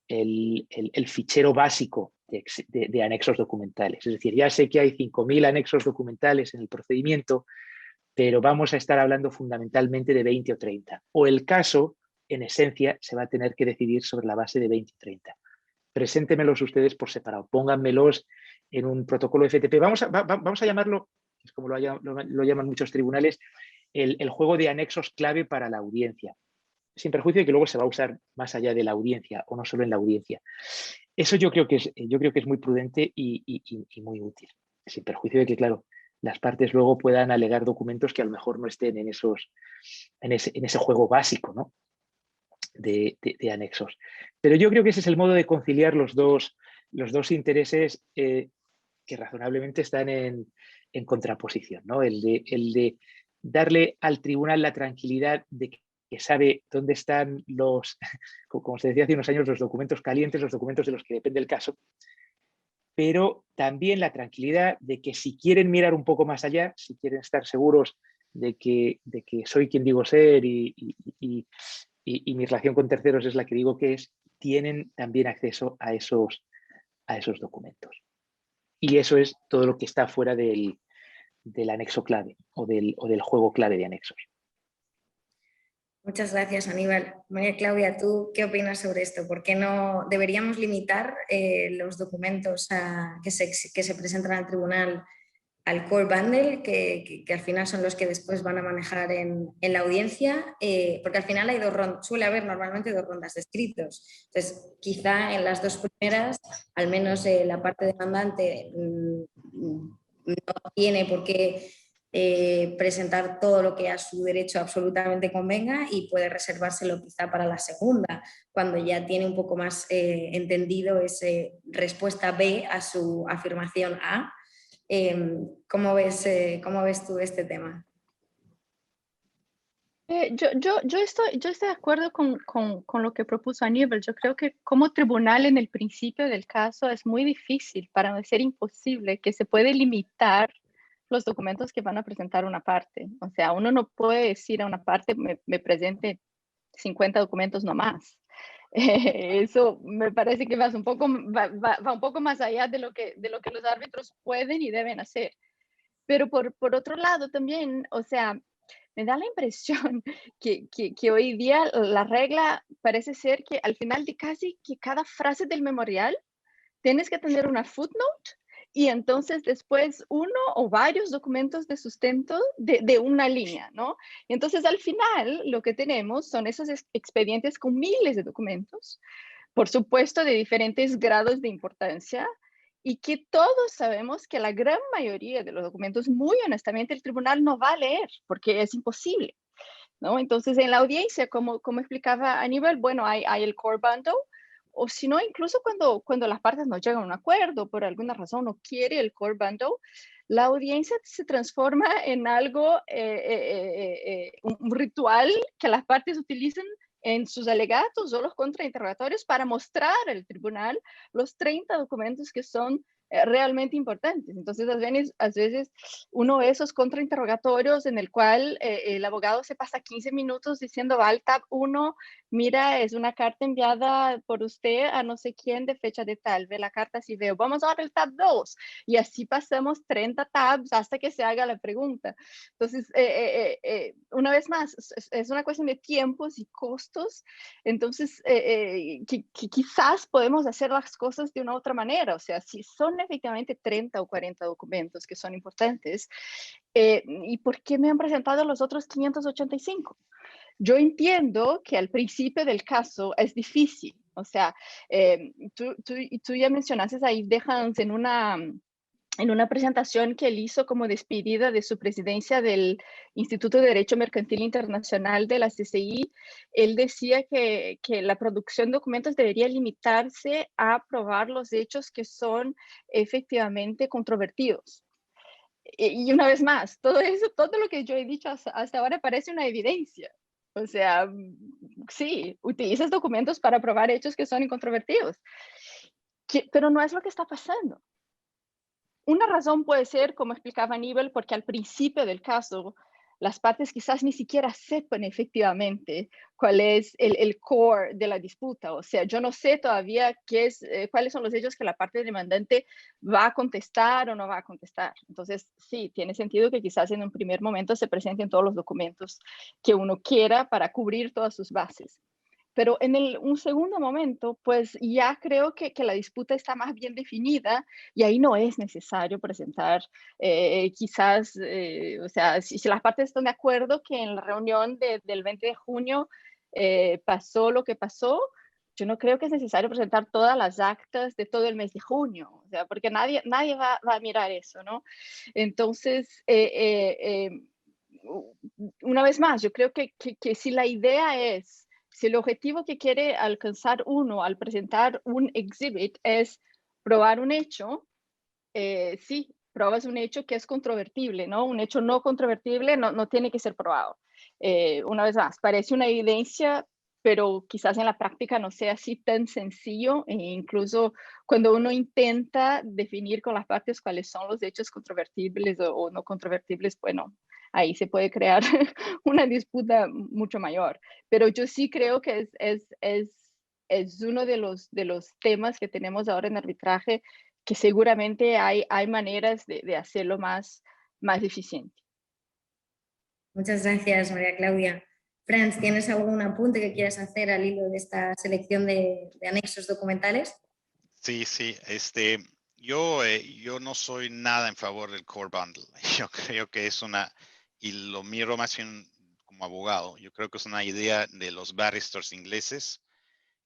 el fichero básico de anexos documentales. Es decir, ya sé que hay 5.000 anexos documentales en el procedimiento, pero vamos a estar hablando fundamentalmente de 20 o 30. O el caso, en esencia, se va a tener que decidir sobre la base de 20 o 30. Preséntemelos ustedes por separado, pónganmelos en un protocolo FTP. Vamos a llamarlo, es como lo llaman muchos tribunales, el juego de anexos clave para la audiencia, sin perjuicio de que luego se va a usar más allá de la audiencia o no solo en la audiencia. Eso yo creo que es muy prudente y muy útil, sin perjuicio de que, claro, las partes luego puedan alegar documentos que a lo mejor no estén en ese juego básico, ¿no? de anexos. Pero yo creo que ese es el modo de conciliar los dos intereses que razonablemente están en contraposición, ¿no? El de darle al tribunal la tranquilidad de que sabe dónde están como se decía hace unos años, los documentos calientes, los documentos de los que depende el caso, pero también la tranquilidad de que si quieren mirar un poco más allá, si quieren estar seguros de que soy quien digo ser y mi relación con terceros es la que digo que es, tienen también acceso a esos documentos. Y eso es todo lo que está fuera del anexo clave o del juego clave de anexos. Muchas gracias, Aníbal. María Claudia, ¿tú qué opinas sobre esto? ¿Por qué no deberíamos limitar los documentos que se presentan al tribunal al core bundle, que al final son los que después van a manejar en la audiencia? Porque al final hay suele haber normalmente 2 rondas de escritos. Entonces, quizá en las 2 primeras, al menos la parte demandante no tiene por qué presentar todo lo que a su derecho absolutamente convenga y puede reservárselo quizá para la segunda, cuando ya tiene un poco más entendido esa respuesta B a su afirmación A. ¿Cómo ves tú este tema? Yo estoy de acuerdo con lo que propuso Aníbal. Yo creo que como tribunal en el principio del caso es muy difícil, para no decir imposible, que se puede limitar los documentos que van a presentar una parte. O sea, uno no puede decir a una parte, me presente 50 documentos nomás. Eso me parece que va un poco más allá de lo que los árbitros pueden y deben hacer. Pero por otro lado también, o sea, me da la impresión que hoy día la regla parece ser que al final de casi que cada frase del memorial tienes que tener una footnote y entonces después uno o varios documentos de sustento de una línea, ¿no? Y entonces al final lo que tenemos son esos expedientes con miles de documentos, por supuesto de diferentes grados de importancia, y que todos sabemos que la gran mayoría de los documentos, muy honestamente, el tribunal no va a leer porque es imposible, ¿no? Entonces, en la audiencia, como explicaba Aníbal, bueno, hay el core bundle, o si no, incluso cuando las partes no llegan a un acuerdo, por alguna razón no quiere el core bundle, la audiencia se transforma en algo, un ritual que las partes utilizan en sus alegatos o los contrainterrogatorios para mostrar al tribunal los 30 documentos que son realmente importantes. Entonces, a veces uno ve esos contrainterrogatorios en el cual el abogado se pasa 15 minutos diciendo, va al tab 1, mira, es una carta enviada por usted a no sé quién de fecha de tal, ve la carta si veo, vamos a ver el tab 2, y así pasamos 30 tabs hasta que se haga la pregunta. Entonces, una vez más, es una cuestión de tiempos y costos, entonces quizás podemos hacer las cosas de una otra manera, o sea, si son efectivamente 30 o 40 documentos que son importantes, ¿y por qué me han presentado los otros 585? Yo entiendo que al principio del caso es difícil, o sea, tú ya mencionaste ahí, Dejans, en una presentación que él hizo como despedida de su presidencia del Instituto de Derecho Mercantil Internacional de la CCI, él decía que la producción de documentos debería limitarse a probar los hechos que son efectivamente controvertidos. Y una vez más, todo lo que yo he dicho hasta ahora parece una evidencia. O sea, sí, utilizas documentos para probar hechos que son incontrovertidos, pero no es lo que está pasando. Una razón puede ser, como explicaba Aníbal, porque al principio del caso las partes quizás ni siquiera sepan efectivamente cuál es el core de la disputa. O sea, yo no sé todavía cuáles son los hechos que la parte demandante va a contestar o no va a contestar. Entonces, sí, tiene sentido que quizás en un primer momento se presenten todos los documentos que uno quiera para cubrir todas sus bases. Pero en un segundo momento, pues ya creo que la disputa está más bien definida y ahí no es necesario presentar quizás, o sea, si las partes están de acuerdo que en la reunión del 20 de junio pasó lo que pasó, yo no creo que es necesario presentar todas las actas de todo el mes de junio, o sea, porque nadie va a mirar eso, ¿no? Entonces, una vez más, yo creo que si la idea es, si el objetivo que quiere alcanzar uno al presentar un exhibit es probar un hecho, sí, pruebas un hecho que es controvertible, ¿no? Un hecho no controvertible no tiene que ser probado. Una vez más, parece una evidencia, pero quizás en la práctica no sea así tan sencillo, e incluso cuando uno intenta definir con las partes cuáles son los hechos controvertibles o no controvertibles, bueno, ahí se puede crear una disputa mucho mayor. Pero yo sí creo que es uno de los temas que tenemos ahora en arbitraje, que seguramente hay maneras de hacerlo más eficiente. Muchas gracias, María Claudia. Franz, ¿tienes algún apunte que quieras hacer al hilo de esta selección de anexos documentales? Sí, yo no soy nada en favor del core bundle. Yo creo que es y lo miro más bien como abogado, yo creo que es una idea de los barristers ingleses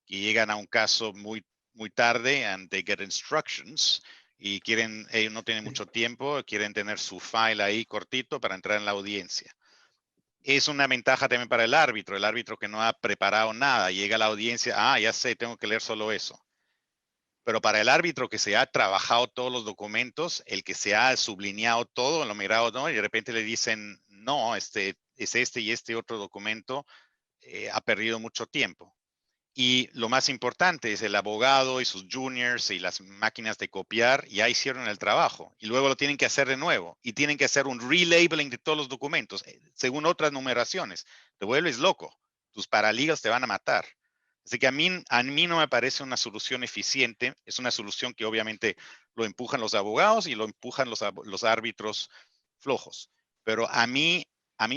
que llegan a un caso muy, muy tarde and they get instructions y ellos no tienen mucho tiempo, quieren tener su file ahí cortito para entrar en la audiencia. Es una ventaja también para el árbitro que no ha preparado nada, llega a la audiencia, ya sé, tengo que leer solo eso. Pero para el árbitro que se ha trabajado todos los documentos, el que se ha sublineado todo, lo mirado, ¿no? Y de repente le dicen, no, es este y este otro documento, ha perdido mucho tiempo. Y lo más importante es el abogado y sus juniors y las máquinas de copiar ya hicieron el trabajo y luego lo tienen que hacer de nuevo y tienen que hacer un relabeling de todos los documentos según otras numeraciones. Te vuelves loco. Tus paralegals te van a matar. Así que a mí no me parece una solución eficiente. Es una solución que obviamente lo empujan los abogados y lo empujan los árbitros flojos. Pero a mi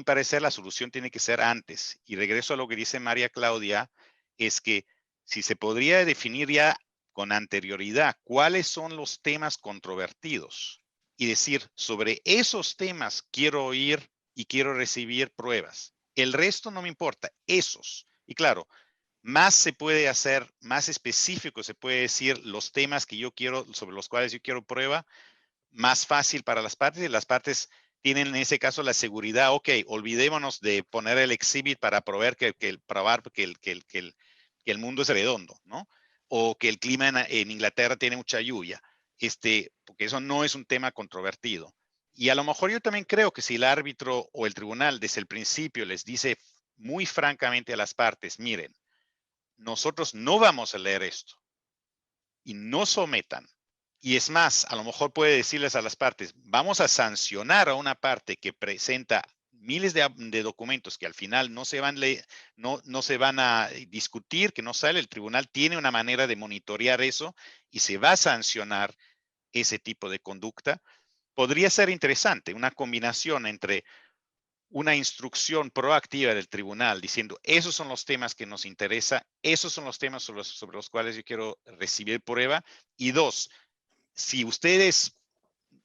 parecer la solución tiene que ser antes. Y regreso a lo que dice María Claudia, es que si se podría definir ya con anterioridad cuáles son los temas controvertidos y decir, sobre esos temas quiero oír y quiero recibir pruebas. El resto no me importa, esos. Y claro, más se puede hacer, más específico se puede decir los temas que yo quiero, sobre los cuales yo quiero prueba, más fácil para las partes, y las partes tienen en ese caso la seguridad, ok, olvidémonos de poner el exhibit para probar que el mundo es redondo, ¿no? O que el clima en Inglaterra tiene mucha lluvia, porque eso no es un tema controvertido. Y a lo mejor yo también creo que si el árbitro o el tribunal desde el principio les dice muy francamente a las partes, miren, nosotros no vamos a leer esto y no sometan. Y es más, a lo mejor puede decirles a las partes, vamos a sancionar a una parte que presenta miles de documentos que al final no se van a discutir, que no sale. El tribunal tiene una manera de monitorear eso y se va a sancionar ese tipo de conducta. Podría ser interesante una combinación entre una instrucción proactiva del tribunal diciendo, esos son los temas que nos interesa, esos son los temas sobre los cuales yo quiero recibir prueba. Y dos, si ustedes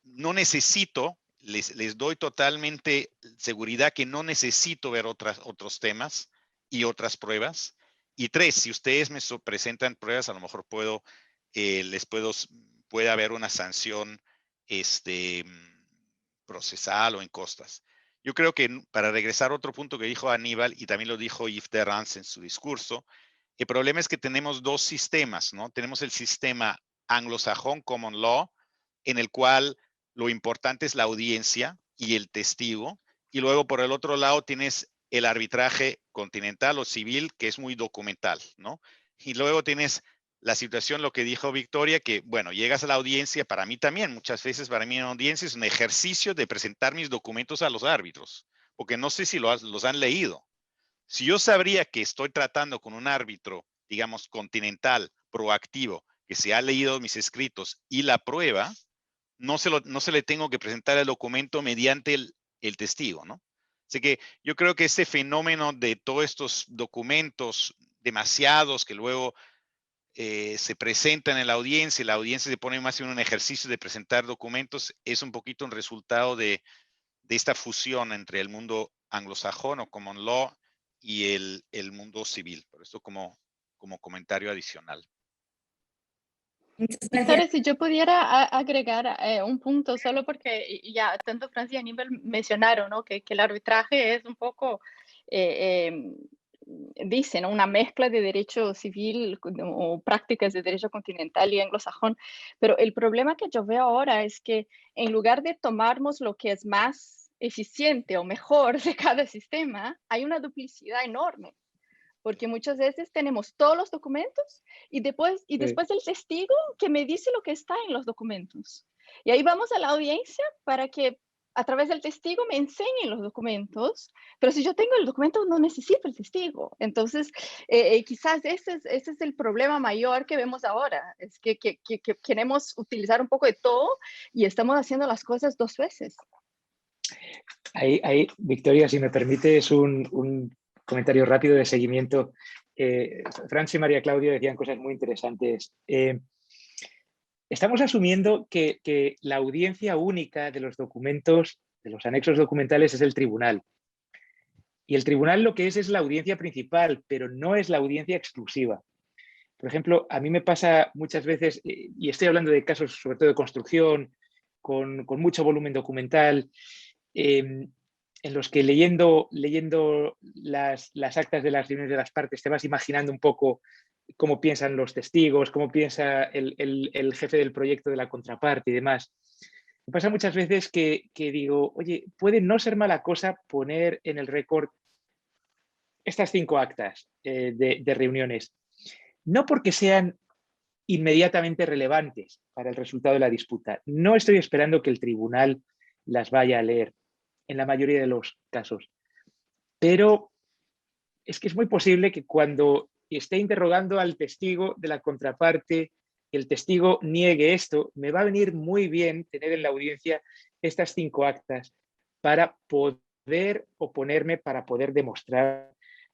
no necesito, les doy totalmente seguridad que no necesito ver otros temas y otras pruebas. Y tres, si ustedes me presentan pruebas, a lo mejor puede haber una sanción procesal o en costas. Yo creo que para regresar a otro punto que dijo Aníbal, y también lo dijo Yves Derrance en su discurso, el problema es que tenemos dos sistemas, ¿no? Tenemos el sistema anglosajón common law, en el cual lo importante es la audiencia y el testigo, y luego por el otro lado tienes el arbitraje continental o civil, que es muy documental, ¿no? Y luego tienes la situación, lo que dijo Victoria, que, bueno, llegas a la audiencia, para mí también, muchas veces para mí en audiencia es un ejercicio de presentar mis documentos a los árbitros, porque no sé si los han leído. Si yo sabría que estoy tratando con un árbitro, digamos, continental, proactivo, que se ha leído mis escritos y la prueba, no se le tengo que presentar el documento mediante el testigo, ¿no? Así que yo creo que este fenómeno de todos estos documentos demasiados que luego se presentan en la audiencia y la audiencia se pone más en un ejercicio de presentar documentos, es un poquito un resultado de esta fusión entre el mundo anglosajón o common law y el mundo civil. Por esto como comentario adicional. Muchas Victoria, gracias. si yo pudiera agregar un punto, solo porque ya tanto Francia y Aníbal mencionaron, ¿no? que el arbitraje es un poco, dicen, una mezcla de derecho civil o prácticas de derecho continental y anglosajón, pero el problema que yo veo ahora es que en lugar de tomarnos lo que es más eficiente o mejor de cada sistema, hay una duplicidad enorme. Porque muchas veces tenemos todos los documentos y después el testigo que me dice lo que está en los documentos. Y ahí vamos a la audiencia para que a través del testigo me enseñen los documentos, pero si yo tengo el documento no necesito el testigo. Entonces, quizás ese es el problema mayor que vemos ahora, es que queremos utilizar un poco de todo y estamos haciendo las cosas dos veces. Ahí, Victoria, si me permites un comentario rápido de seguimiento. Francia y María Claudia decían cosas muy interesantes. Estamos asumiendo que la audiencia única de los documentos, de los anexos documentales, es el tribunal. Y el tribunal lo que es la audiencia principal, pero no es la audiencia exclusiva. Por ejemplo, a mí me pasa muchas veces, y estoy hablando de casos sobre todo de construcción, con mucho volumen documental, en los que leyendo las actas de las reuniones de las partes te vas imaginando un poco cómo piensan los testigos, cómo piensa el jefe del proyecto de la contraparte y demás. Me pasa muchas veces que digo, oye, puede no ser mala cosa poner en el récord estas 5 actas de reuniones, no porque sean inmediatamente relevantes para el resultado de la disputa. No estoy esperando que el tribunal las vaya a leer en la mayoría de los casos, pero es que es muy posible que cuando esté interrogando al testigo de la contraparte, el testigo niegue esto, me va a venir muy bien tener en la audiencia estas 5 actas para poder oponerme, para poder demostrar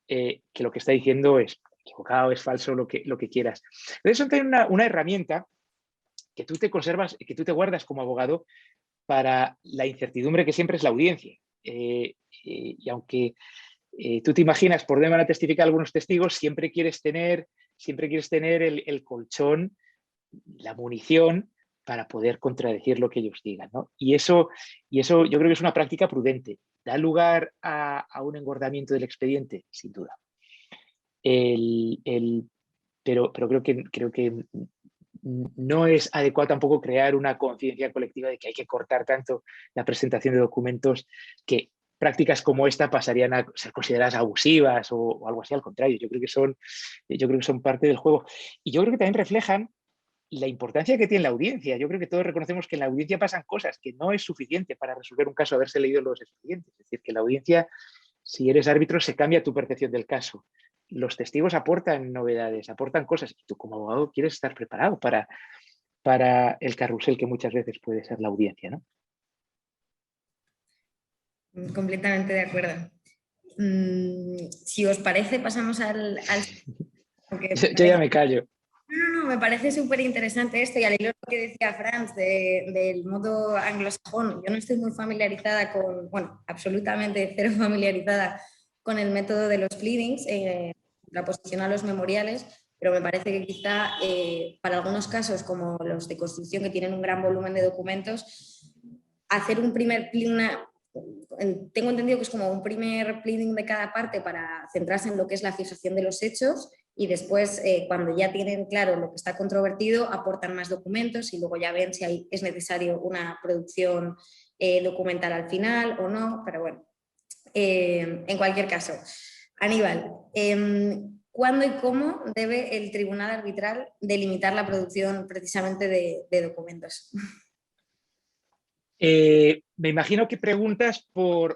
que lo que está diciendo es equivocado, es falso, lo que quieras. Entonces son también una herramienta que tú te conservas, que tú te guardas como abogado para la incertidumbre que siempre es la audiencia. Y aunque tú te imaginas por dónde van a testificar algunos testigos, siempre quieres tener el colchón, la munición para poder contradecir lo que ellos digan, ¿no? Y eso yo creo que es una práctica prudente. ¿Da lugar a un engordamiento del expediente? Sin duda. Pero creo que no es adecuado tampoco crear una conciencia colectiva de que hay que cortar tanto la presentación de documentos, que prácticas como esta pasarían a ser consideradas abusivas o algo así. Al contrario, yo creo que son parte del juego. Y yo creo que también reflejan la importancia que tiene la audiencia. Yo creo que todos reconocemos que en la audiencia pasan cosas, que no es suficiente para resolver un caso haberse leído los expedientes. Es decir, que la audiencia, si eres árbitro, se cambia tu percepción del caso. Los testigos aportan novedades, aportan cosas, y tú como abogado quieres estar preparado para el carrusel que muchas veces puede ser la audiencia, ¿no? Completamente de acuerdo. Si os parece, pasamos al Yo ya me callo. No, me parece súper interesante esto, y al hilo lo que decía Franz del modo anglosajón. Yo no estoy muy familiarizada bueno, absolutamente cero familiarizada con el método de los pleadings, la oposición a los memoriales, pero me parece que quizá para algunos casos, como los de construcción, que tienen un gran volumen de documentos, hacer un primer pleading, tengo entendido que es como un primer pleading de cada parte para centrarse en lo que es la fijación de los hechos, y después, cuando ya tienen claro lo que está controvertido, aportan más documentos y luego ya ven si es necesario una producción documental al final o no, pero bueno, en cualquier caso. Aníbal, ¿cuándo y cómo debe el tribunal arbitral delimitar la producción precisamente de documentos? Me imagino que preguntas o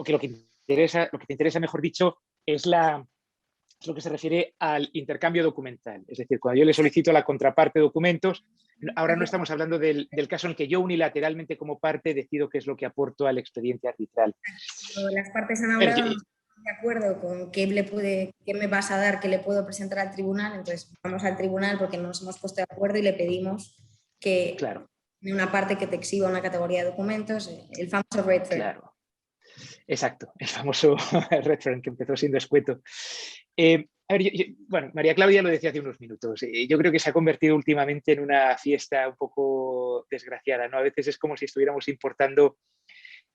que lo que te interesa, mejor dicho, es lo que se refiere al intercambio documental. Es decir, cuando yo le solicito a la contraparte documentos, ahora no estamos hablando del caso en el que yo unilateralmente como parte decido qué es lo que aporto al expediente arbitral. Las partes han hablado de acuerdo con qué me vas a dar, qué le puedo presentar al tribunal, entonces vamos al tribunal porque nos hemos puesto de acuerdo y le pedimos que claro, en una parte que te exhiba una categoría de documentos, el famoso red thread. Claro. Exacto, el famoso red thread que empezó siendo escueto. A ver, bueno, María Claudia lo decía hace unos minutos. Yo creo que se ha convertido últimamente en una fiesta un poco desgraciada, ¿no? A veces es como si estuviéramos importando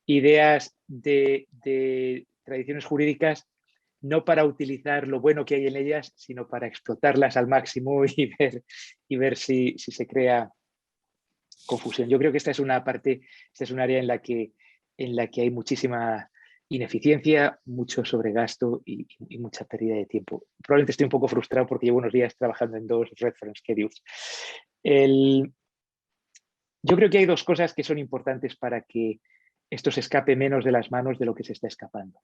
ideas de tradiciones jurídicas no para utilizar lo bueno que hay en ellas, sino para explotarlas al máximo y ver si se crea confusión. Yo creo que esta es una área en la que hay muchísima ineficiencia, mucho sobregasto y mucha pérdida de tiempo. Probablemente estoy un poco frustrado porque llevo unos días trabajando en 2 reference schedules. Yo creo que hay 2 cosas que son importantes para que esto se escape menos de las manos de lo que se está escapando.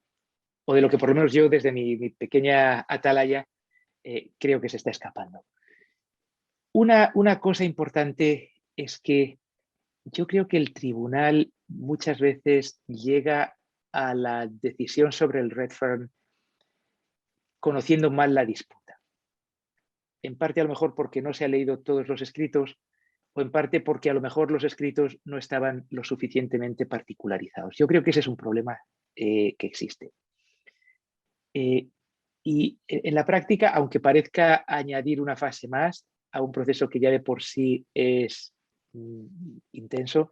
O de lo que por lo menos yo desde mi pequeña atalaya creo que se está escapando. Una cosa importante es que yo creo que el tribunal muchas veces llega a la decisión sobre el red firm conociendo mal la disputa. En parte a lo mejor porque no se ha leído todos los escritos, o en parte porque a lo mejor los escritos no estaban lo suficientemente particularizados. Yo creo que ese es un problema que existe. Y en la práctica, aunque parezca añadir una fase más a un proceso que ya de por sí es intenso,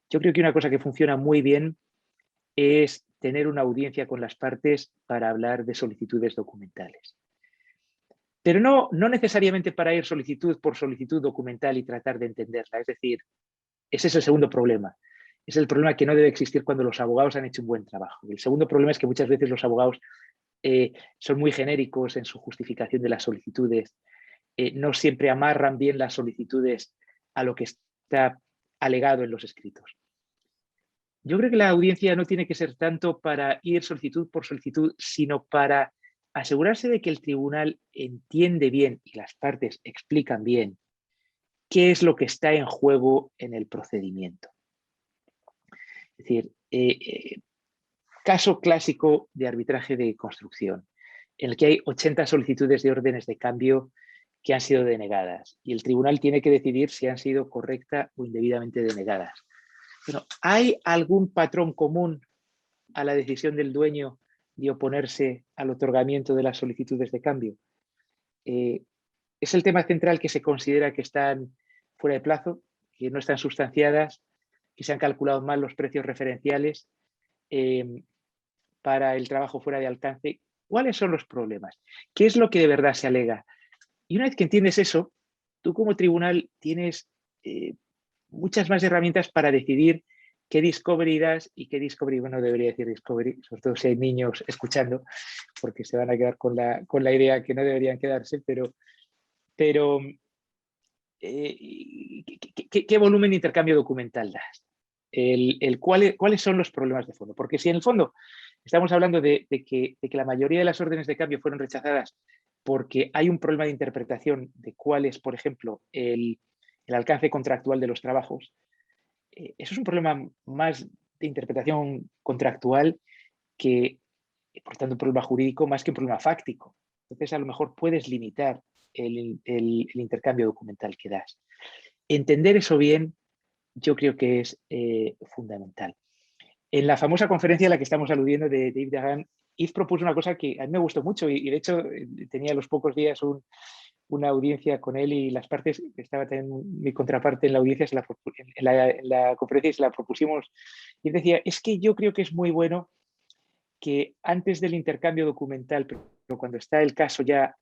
yo creo que una cosa que funciona muy bien es tener una audiencia con las partes para hablar de solicitudes documentales. Pero no necesariamente para ir solicitud por solicitud documental y tratar de entenderla. Es decir, ese es el segundo problema. Es el problema que no debe existir cuando los abogados han hecho un buen trabajo. El segundo problema es que muchas veces los abogados son muy genéricos en su justificación de las solicitudes. No siempre amarran bien las solicitudes a lo que está alegado en los escritos. Yo creo que la audiencia no tiene que ser tanto para ir solicitud por solicitud, sino para asegurarse de que el tribunal entiende bien y las partes explican bien qué es lo que está en juego en el procedimiento. Es decir, caso clásico de arbitraje de construcción. en el que hay 80 solicitudes de órdenes de cambio que han sido denegadas y el tribunal tiene que decidir si han sido correcta o indebidamente denegadas. Bueno, ¿hay algún patrón común a la decisión del dueño de oponerse al otorgamiento de las solicitudes de cambio? Es el tema central que se considera que están fuera de plazo, que no están sustanciadas, que se han calculado mal los precios referenciales para el trabajo fuera de alcance. ¿Cuáles son los problemas? ¿Qué es lo que de verdad se alega? Y una vez que entiendes eso, tú como tribunal tienes muchas más herramientas para decidir qué discovery das y qué discovery, bueno, debería decir discovery, sobre todo si hay niños escuchando, porque se van a quedar con la idea que no deberían quedarse, pero ¿qué volumen de intercambio documental das? ¿Cuáles son los problemas de fondo? Porque si en el fondo estamos hablando de que la mayoría de las órdenes de cambio fueron rechazadas porque hay un problema de interpretación de cuál es, por ejemplo, el alcance contractual de los trabajos, eso es un problema más de interpretación contractual que, por tanto, un problema jurídico más que un problema fáctico. Entonces, a lo mejor puedes limitar el intercambio documental que das. Entender eso bien, yo creo que es fundamental. En la famosa conferencia a la que estamos aludiendo de Yves Dagan, Yves propuso una cosa que a mí me gustó mucho y de hecho tenía a los pocos días una audiencia con él y las partes, estaba también mi contraparte en la audiencia, en la conferencia se la propusimos y decía, es que yo creo que es muy bueno que antes del intercambio documental, pero cuando está el caso ya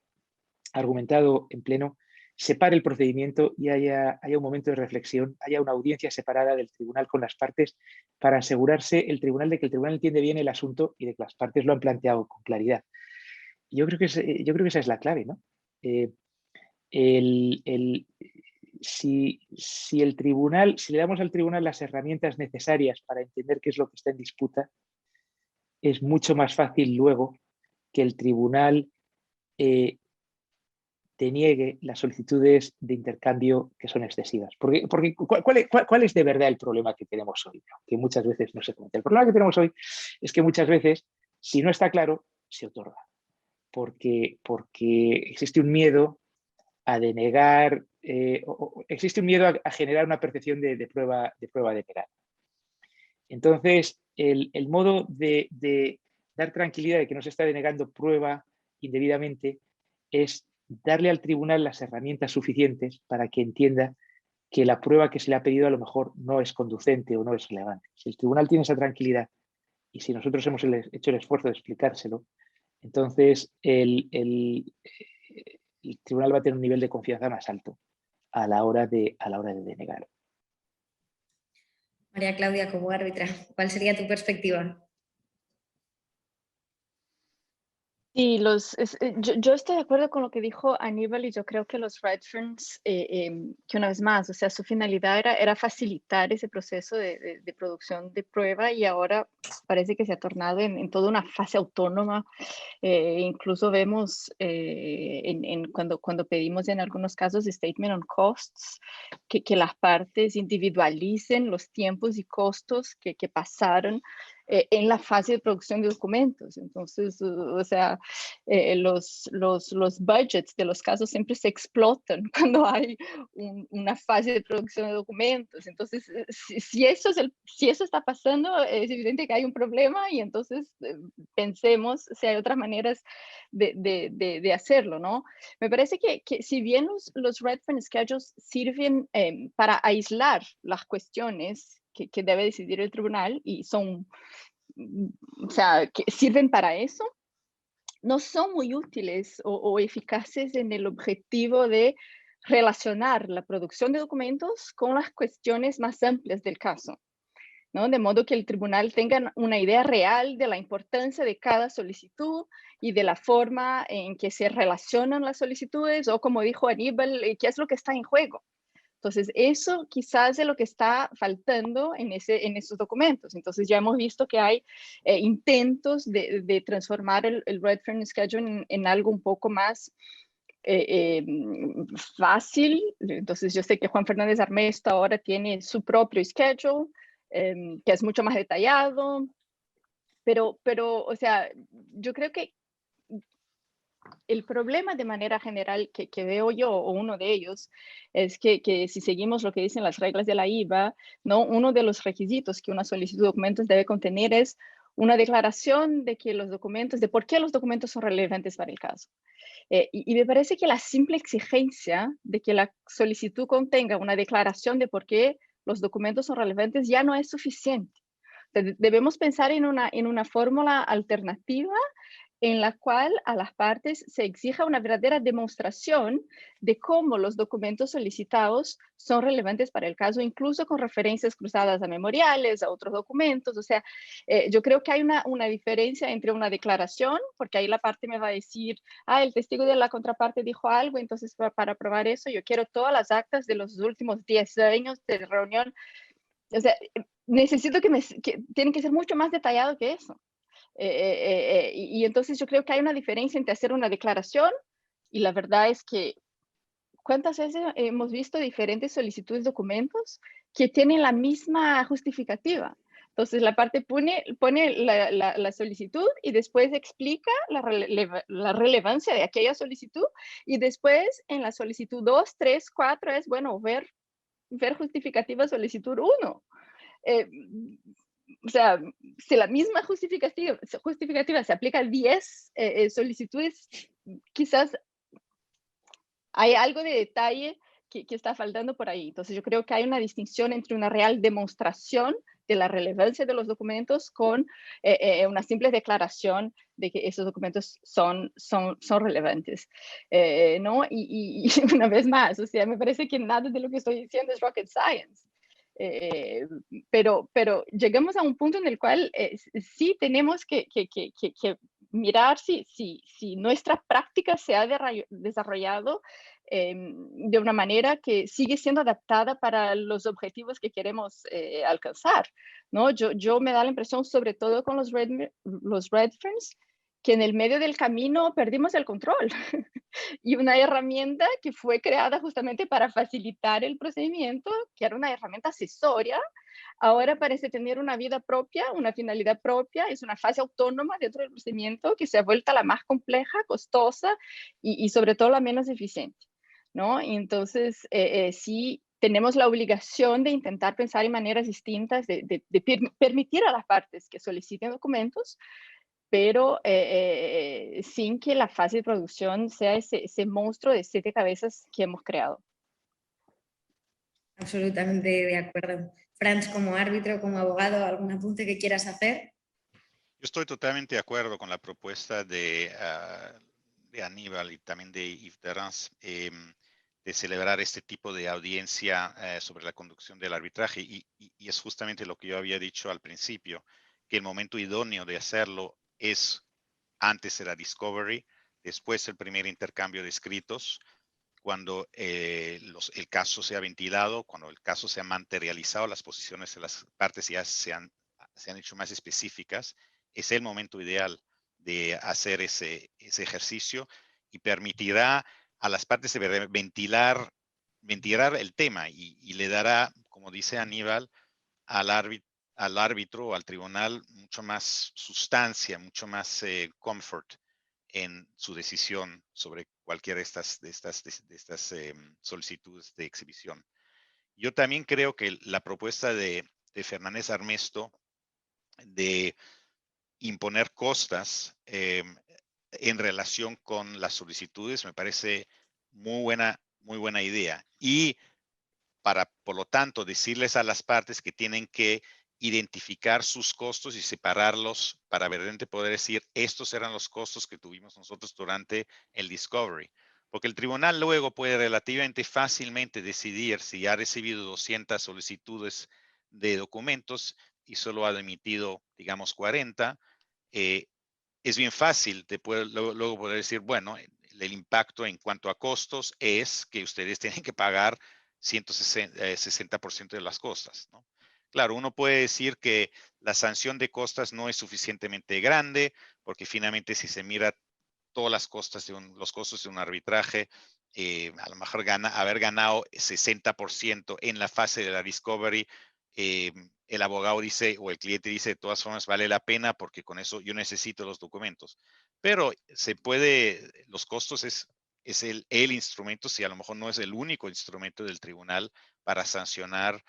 argumentado en pleno, separe el procedimiento y haya un momento de reflexión, haya una audiencia separada del tribunal con las partes para asegurarse el tribunal de que el tribunal entiende bien el asunto y de que las partes lo han planteado con claridad. Yo creo que esa es la clave, ¿no? Si le damos al tribunal las herramientas necesarias para entender qué es lo que está en disputa, es mucho más fácil luego que el tribunal te niegue las solicitudes de intercambio que son excesivas. Porque ¿cuál es de verdad el problema que tenemos hoy? Que muchas veces no se comenta. El problema que tenemos hoy es que muchas veces, si no está claro, se otorga. Porque existe un miedo a denegar, existe un miedo a generar una percepción de prueba denegada. Entonces, el modo de dar tranquilidad de que no se está denegando prueba indebidamente es darle al tribunal las herramientas suficientes para que entienda que la prueba que se le ha pedido a lo mejor no es conducente o no es relevante. Si el tribunal tiene esa tranquilidad y si nosotros hemos hecho el esfuerzo de explicárselo, entonces el tribunal va a tener un nivel de confianza más alto a la hora de denegar. María Claudia, como árbitra, ¿cuál sería tu perspectiva? Sí, yo estoy de acuerdo con lo que dijo Aníbal y yo creo que los Redference, que una vez más, o sea, su finalidad era facilitar ese proceso de producción de prueba y ahora parece que se ha tornado en toda una fase autónoma. Incluso vemos cuando pedimos en algunos casos statement on costs, que las partes individualicen los tiempos y costos que pasaron en la fase de producción de documentos. Entonces, o sea, los budgets de los casos siempre se explotan cuando hay una fase de producción de documentos. Entonces, si eso está pasando, es evidente que hay un problema y entonces pensemos si hay otras maneras de hacerlo, ¿no? Me parece que si bien los reference schedules sirven para aislar las cuestiones que debe decidir el tribunal y son, o sea, que sirven para eso, no son muy útiles o eficaces en el objetivo de relacionar la producción de documentos con las cuestiones más amplias del caso, ¿no? De modo que el tribunal tenga una idea real de la importancia de cada solicitud y de la forma en que se relacionan las solicitudes o, como dijo Aníbal, qué es lo que está en juego. Entonces, eso quizás es lo que está faltando en esos documentos. Entonces, ya hemos visto que hay intentos de transformar el reference schedule en algo un poco más fácil. Entonces, yo sé que Juan Fernández Armesto ahora tiene su propio schedule, que es mucho más detallado, pero, o sea, yo creo que el problema de manera general que veo yo, o uno de ellos, es que si seguimos lo que dicen las reglas de la IVA, ¿no? Uno de los requisitos que una solicitud de documentos debe contener es una declaración de que los documentos, de por qué los documentos son relevantes para el caso. Y me parece que la simple exigencia de que la solicitud contenga una declaración de por qué los documentos son relevantes ya no es suficiente. Debemos pensar en una fórmula alternativa en la cual a las partes se exija una verdadera demostración de cómo los documentos solicitados son relevantes para el caso, incluso con referencias cruzadas a memoriales, a otros documentos. O sea, yo creo que hay una diferencia entre una declaración, porque ahí la parte me va a decir, el testigo de la contraparte dijo algo, entonces para probar eso yo quiero todas las actas de los últimos 10 años de reunión. O sea, necesito que tienen que ser mucho más detallado que eso. Y entonces yo creo que hay una diferencia entre hacer una declaración y la verdad es que ¿cuántas veces hemos visto diferentes solicitudes de documentos que tienen la misma justificativa? Entonces la parte pone la solicitud y después explica la relevancia de aquella solicitud y después en la solicitud 2, 3, 4 es, bueno, ver justificativa solicitud 1. O sea, si la misma justificativa se aplica a 10 solicitudes, quizás hay algo de detalle que está faltando por ahí. Entonces, yo creo que hay una distinción entre una real demostración de la relevancia de los documentos con una simple declaración de que esos documentos son relevantes, ¿no? Y una vez más, o sea, me parece que nada de lo que estoy diciendo es rocket science. Pero llegamos a un punto en el cual sí tenemos que mirar si nuestra práctica se ha desarrollado de una manera que sigue siendo adaptada para los objetivos que queremos alcanzar, ¿no? Yo me da la impresión, sobre todo con los Redferns, que en el medio del camino perdimos el control. Y una herramienta que fue creada justamente para facilitar el procedimiento, que era una herramienta accesoria, ahora parece tener una vida propia, una finalidad propia, es una fase autónoma dentro del procedimiento que se ha vuelto la más compleja, costosa y sobre todo la menos eficiente, ¿no? Entonces, sí tenemos la obligación de intentar pensar en maneras distintas de permitir a las partes que soliciten documentos, pero sin que la fase de producción sea ese monstruo de 7 cabezas que hemos creado. Absolutamente de acuerdo. Franz, como árbitro, como abogado, ¿algún apunte que quieras hacer? Yo estoy totalmente de acuerdo con la propuesta de Aníbal y también de Yves Terrance de celebrar este tipo de audiencia sobre la conducción del arbitraje. Y es justamente lo que yo había dicho al principio, que el momento idóneo de hacerlo es antes de la discovery, después el primer intercambio de escritos, cuando el caso sea ventilado, cuando el caso sea materializado, las posiciones de las partes ya se han hecho más específicas, es el momento ideal de hacer ese ejercicio y permitirá a las partes de ventilar el tema y le dará, como dice Aníbal, al árbitro o al tribunal mucho más sustancia, mucho más comfort en su decisión sobre cualquiera de estas solicitudes de exhibición. Yo también creo que la propuesta de Fernández Armesto de imponer costas en relación con las solicitudes me parece muy buena idea. Y por lo tanto, decirles a las partes que tienen que identificar sus costos y separarlos para verdaderamente poder decir, estos eran los costos que tuvimos nosotros durante el discovery. Porque el tribunal luego puede relativamente fácilmente decidir si ha recibido 200 solicitudes de documentos y solo ha emitido, digamos, 40. Es bien fácil luego poder decir, bueno, el impacto en cuanto a costos es que ustedes tienen que pagar 60% de las costas, ¿no? Claro, uno puede decir que la sanción de costas no es suficientemente grande, porque finalmente si se mira todas las costas los costos de un arbitraje, a lo mejor haber ganado 60% en la fase de la discovery el abogado dice o el cliente dice, de todas formas vale la pena porque con eso yo necesito los documentos. Pero se puede, los costos es el instrumento, si a lo mejor no es el único instrumento del tribunal para sancionar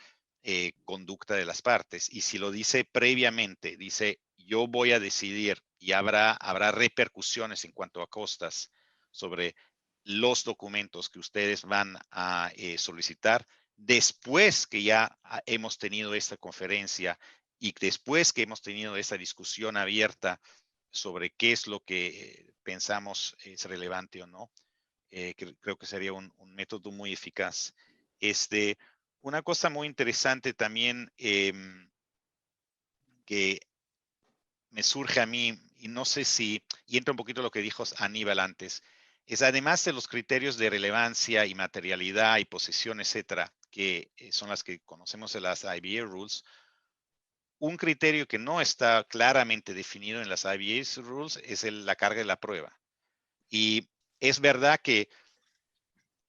conducta de las partes. Y si lo dice previamente, dice, yo voy a decidir y habrá repercusiones en cuanto a costas sobre los documentos que ustedes van a solicitar, después que ya hemos tenido esta conferencia y después que hemos tenido esta discusión abierta sobre qué es lo que pensamos es relevante o no, creo que sería un método muy eficaz. Una cosa muy interesante también que me surge a mí, y no sé si, y entra un poquito lo que dijo Aníbal antes, es además de los criterios de relevancia y materialidad y posesión, etcétera, que son las que conocemos en las IBA Rules, un criterio que no está claramente definido en las IBA Rules es la carga de la prueba. Y es verdad que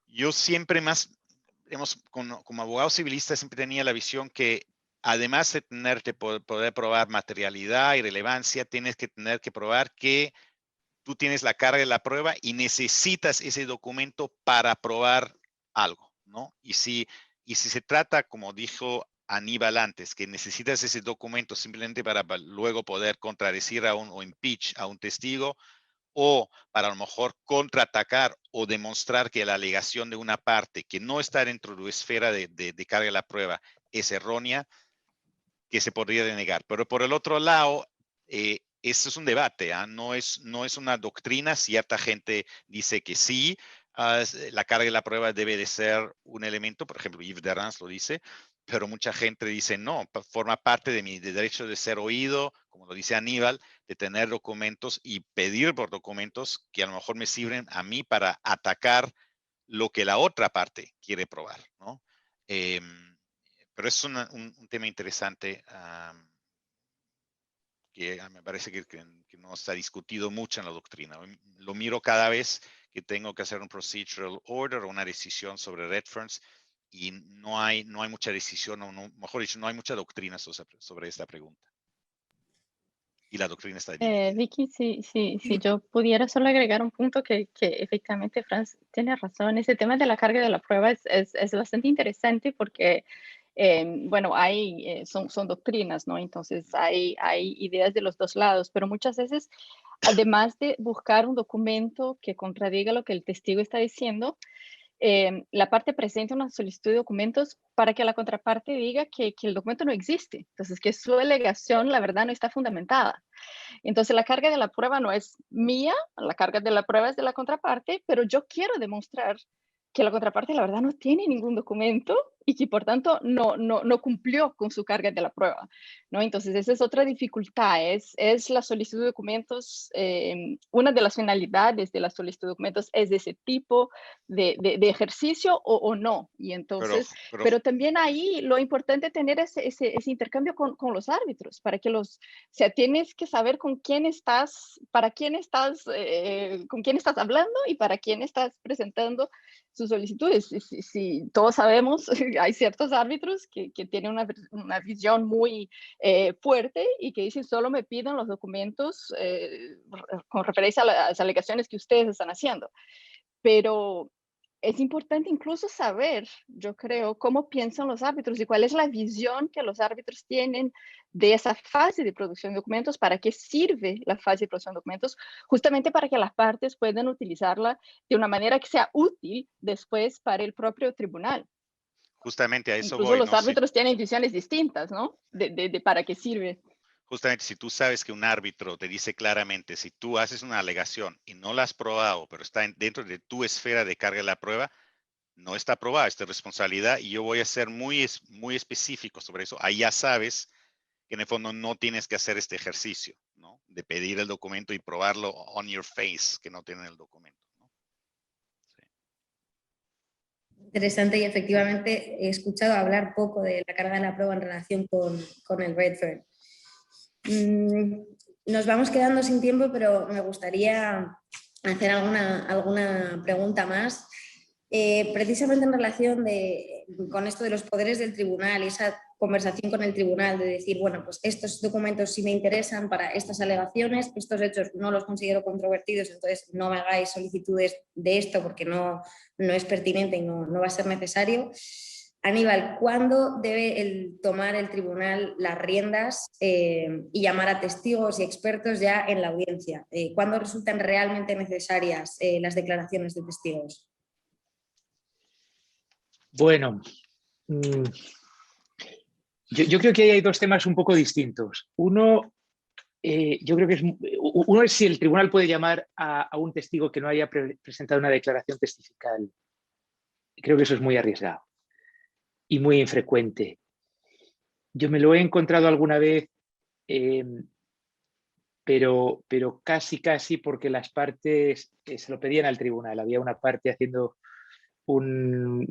yo siempre más, digamos, como abogado civilista siempre tenía la visión que además de tener que poder probar materialidad y relevancia, tienes que tener que probar que tú tienes la carga de la prueba y necesitas ese documento para probar algo, ¿no? Y si se trata, como dijo Aníbal antes, que necesitas ese documento simplemente para luego poder contradecir o impeach a un testigo, o para a lo mejor contraatacar o demostrar que la alegación de una parte que no está dentro de tu esfera de carga de la prueba es errónea, que se podría denegar. Pero por el otro lado, esto es un debate, no es una doctrina. Cierta gente dice que sí, la carga de la prueba debe de ser un elemento, por ejemplo, Yves Derrans lo dice, pero mucha gente dice no, forma parte de mi derecho de ser oído, como lo dice Aníbal, de tener documentos y pedir por documentos que a lo mejor me sirven a mí para atacar lo que la otra parte quiere probar, ¿no? Pero es un tema interesante que me parece que no está discutido mucho en la doctrina. Lo miro cada vez que tengo que hacer un procedural order o una decisión sobre red firms y no hay mucha decisión, o no, mejor dicho, no hay mucha doctrina sobre esta pregunta. Y la doctrina está dividida. Vicky, si yo pudiera solo agregar un punto que efectivamente Franz tiene razón. Ese tema de la carga de la prueba es bastante interesante porque, bueno, son doctrinas, ¿no? Entonces hay ideas de los dos lados, pero muchas veces, además de buscar un documento que contradiga lo que el testigo está diciendo, la parte presenta una solicitud de documentos para que la contraparte diga que el documento no existe. Entonces, que su alegación, la verdad, no está fundamentada. Entonces, la carga de la prueba no es mía, la carga de la prueba es de la contraparte, pero yo quiero demostrar que la contraparte, la verdad, no tiene ningún documento y que, por tanto, no cumplió con su carga de la prueba, ¿no? Entonces, esa es otra dificultad, es la solicitud de documentos. Una de las finalidades de la solicitud de documentos es de ese tipo de ejercicio o no. Y entonces, pero también ahí lo importante es tener ese intercambio con los árbitros, para que o sea, tienes que saber con quién estás, con quién estás hablando y para quién estás presentando sus solicitudes. Si todos sabemos, hay ciertos árbitros que tienen una visión muy fuerte y que dicen solo me piden los documentos con referencia a las alegaciones que ustedes están haciendo. Pero es importante incluso saber, yo creo, cómo piensan los árbitros y cuál es la visión que los árbitros tienen de esa fase de producción de documentos, para qué sirve la fase de producción de documentos, justamente para que las partes puedan utilizarla de una manera que sea útil después para el propio tribunal. Justamente a eso incluso voy. los árbitros tienen visiones distintas, ¿no? De para qué sirve. Justamente, si tú sabes que un árbitro te dice claramente, si tú haces una alegación y no la has probado, pero está dentro de tu esfera de carga de la prueba, no está aprobada, es tu responsabilidad y yo voy a ser muy específico sobre eso. Ahí ya sabes que en el fondo no tienes que hacer este ejercicio, ¿no? De pedir el documento y probarlo on your face, que no tienen el documento, ¿no? Sí. Interesante, y efectivamente he escuchado hablar poco de la carga de la prueba en relación con el red firm. Nos vamos quedando sin tiempo, pero me gustaría hacer alguna pregunta más. Precisamente en relación con esto de los poderes del tribunal y esa conversación con el tribunal de decir, bueno, pues estos documentos sí me interesan para estas alegaciones, estos hechos no los considero controvertidos, entonces no me hagáis solicitudes de esto porque no es pertinente y no va a ser necesario. Aníbal, ¿cuándo debe tomar el tribunal las riendas y llamar a testigos y expertos ya en la audiencia? ¿Cuándo resultan realmente necesarias las declaraciones de testigos? Bueno, yo creo que ahí hay dos temas un poco distintos. Uno, yo creo que uno es si el tribunal puede llamar a un testigo que no haya presentado una declaración testifical. Creo que eso es muy arriesgado y muy infrecuente. Yo me lo he encontrado alguna vez, pero casi porque las partes se lo pedían al tribunal. Había una parte haciendo una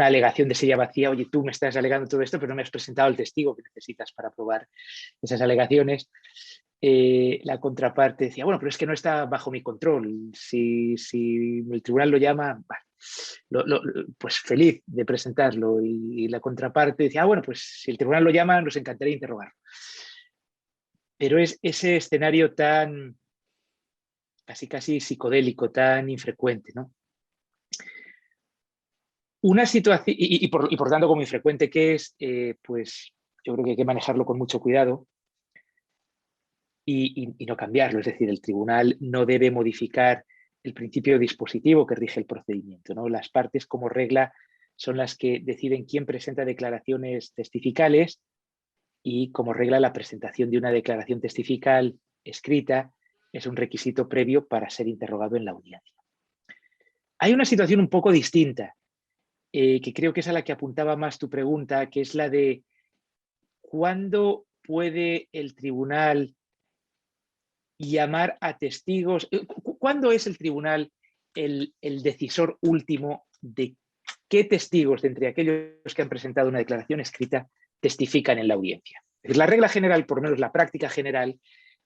alegación de silla vacía. Oye, tú me estás alegando todo esto, pero no me has presentado el testigo que necesitas para probar esas alegaciones. La contraparte decía, bueno, pero es que no está bajo mi control. Si el tribunal lo llama, pues feliz de presentarlo. Y la contraparte decía, bueno, pues si el tribunal lo llama, nos encantaría interrogarlo. Pero es ese escenario tan casi psicodélico, tan infrecuente, ¿no? Una situación, y por tanto como infrecuente que es, pues yo creo que hay que manejarlo con mucho cuidado y no cambiarlo. Es decir, el tribunal no debe modificar el principio dispositivo que rige el procedimiento, ¿no? Las partes, como regla, son las que deciden quién presenta declaraciones testificales y, como regla, la presentación de una declaración testifical escrita es un requisito previo para ser interrogado en la audiencia. Hay una situación un poco distinta, que creo que es a la que apuntaba más tu pregunta, que es la de cuándo puede el tribunal llamar a testigos, cuándo es el tribunal el decisor último de qué testigos de entre aquellos que han presentado una declaración escrita testifican en la audiencia. La regla general, por lo menos la práctica general,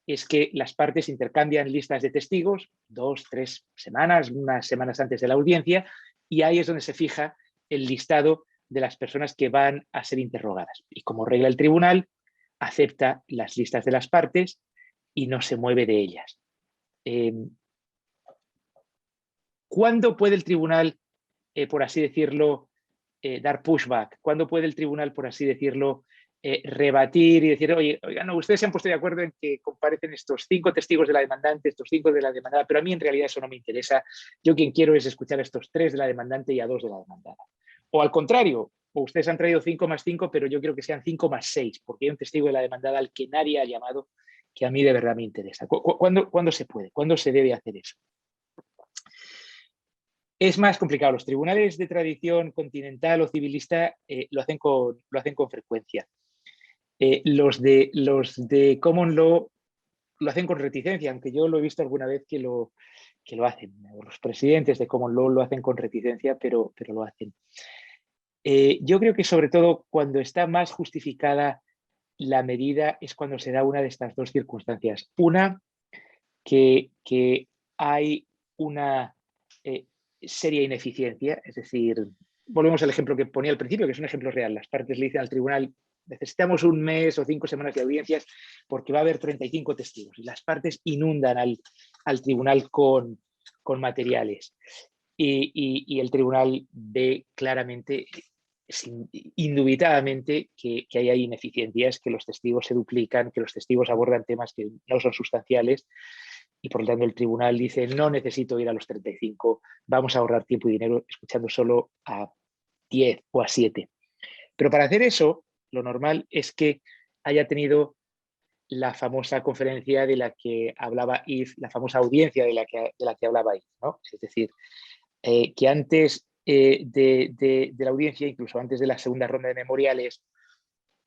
es que las partes intercambian listas de testigos 2, 3 semanas, unas semanas antes de la audiencia, y ahí es donde se fija el listado de las personas que van a ser interrogadas. Y como regla el tribunal acepta las listas de las partes y no se mueve de ellas. ¿Cuándo puede el tribunal, por así decirlo, dar pushback? ¿Cuándo puede el tribunal, por así decirlo, rebatir y decir, oye, no, ustedes se han puesto de acuerdo en que comparecen estos 5 testigos de la demandante, estos 5 de la demandada, pero a mí en realidad eso no me interesa. Yo quien quiero es escuchar a estos 3 de la demandante y a 2 de la demandada. O al contrario, o ustedes han traído 5 más 5, pero yo quiero que sean 5 más 6, porque hay un testigo de la demandada al que nadie ha llamado que a mí de verdad me interesa. ¿Cuándo se puede? ¿Cuándo se debe hacer eso? Es más complicado. Los tribunales de tradición continental o civilista lo hacen con frecuencia. Los de common law lo hacen con reticencia, aunque yo lo he visto alguna vez que lo hacen. Los presidentes de common law lo hacen con reticencia, pero lo hacen. Yo creo que sobre todo cuando está más justificada la medida es cuando se da una de estas dos circunstancias. Una, que hay una seria ineficiencia, es decir, volvemos al ejemplo que ponía al principio, que es un ejemplo real. Las partes le dicen al tribunal, necesitamos un mes o 5 semanas de audiencias porque va a haber 35 testigos y las partes inundan al tribunal con materiales. Y el tribunal ve claramente, indubitadamente, que ahí hay ineficiencias, que los testigos se duplican, que los testigos abordan temas que no son sustanciales y por lo tanto el tribunal dice no necesito ir a los 35, vamos a ahorrar tiempo y dinero escuchando solo a 10 o a 7. Pero para hacer eso, lo normal es que haya tenido la famosa conferencia de la que hablaba Yves, la famosa audiencia de la que hablaba Yves, ¿no? Es decir, que antes de la audiencia, incluso antes de la segunda ronda de memoriales,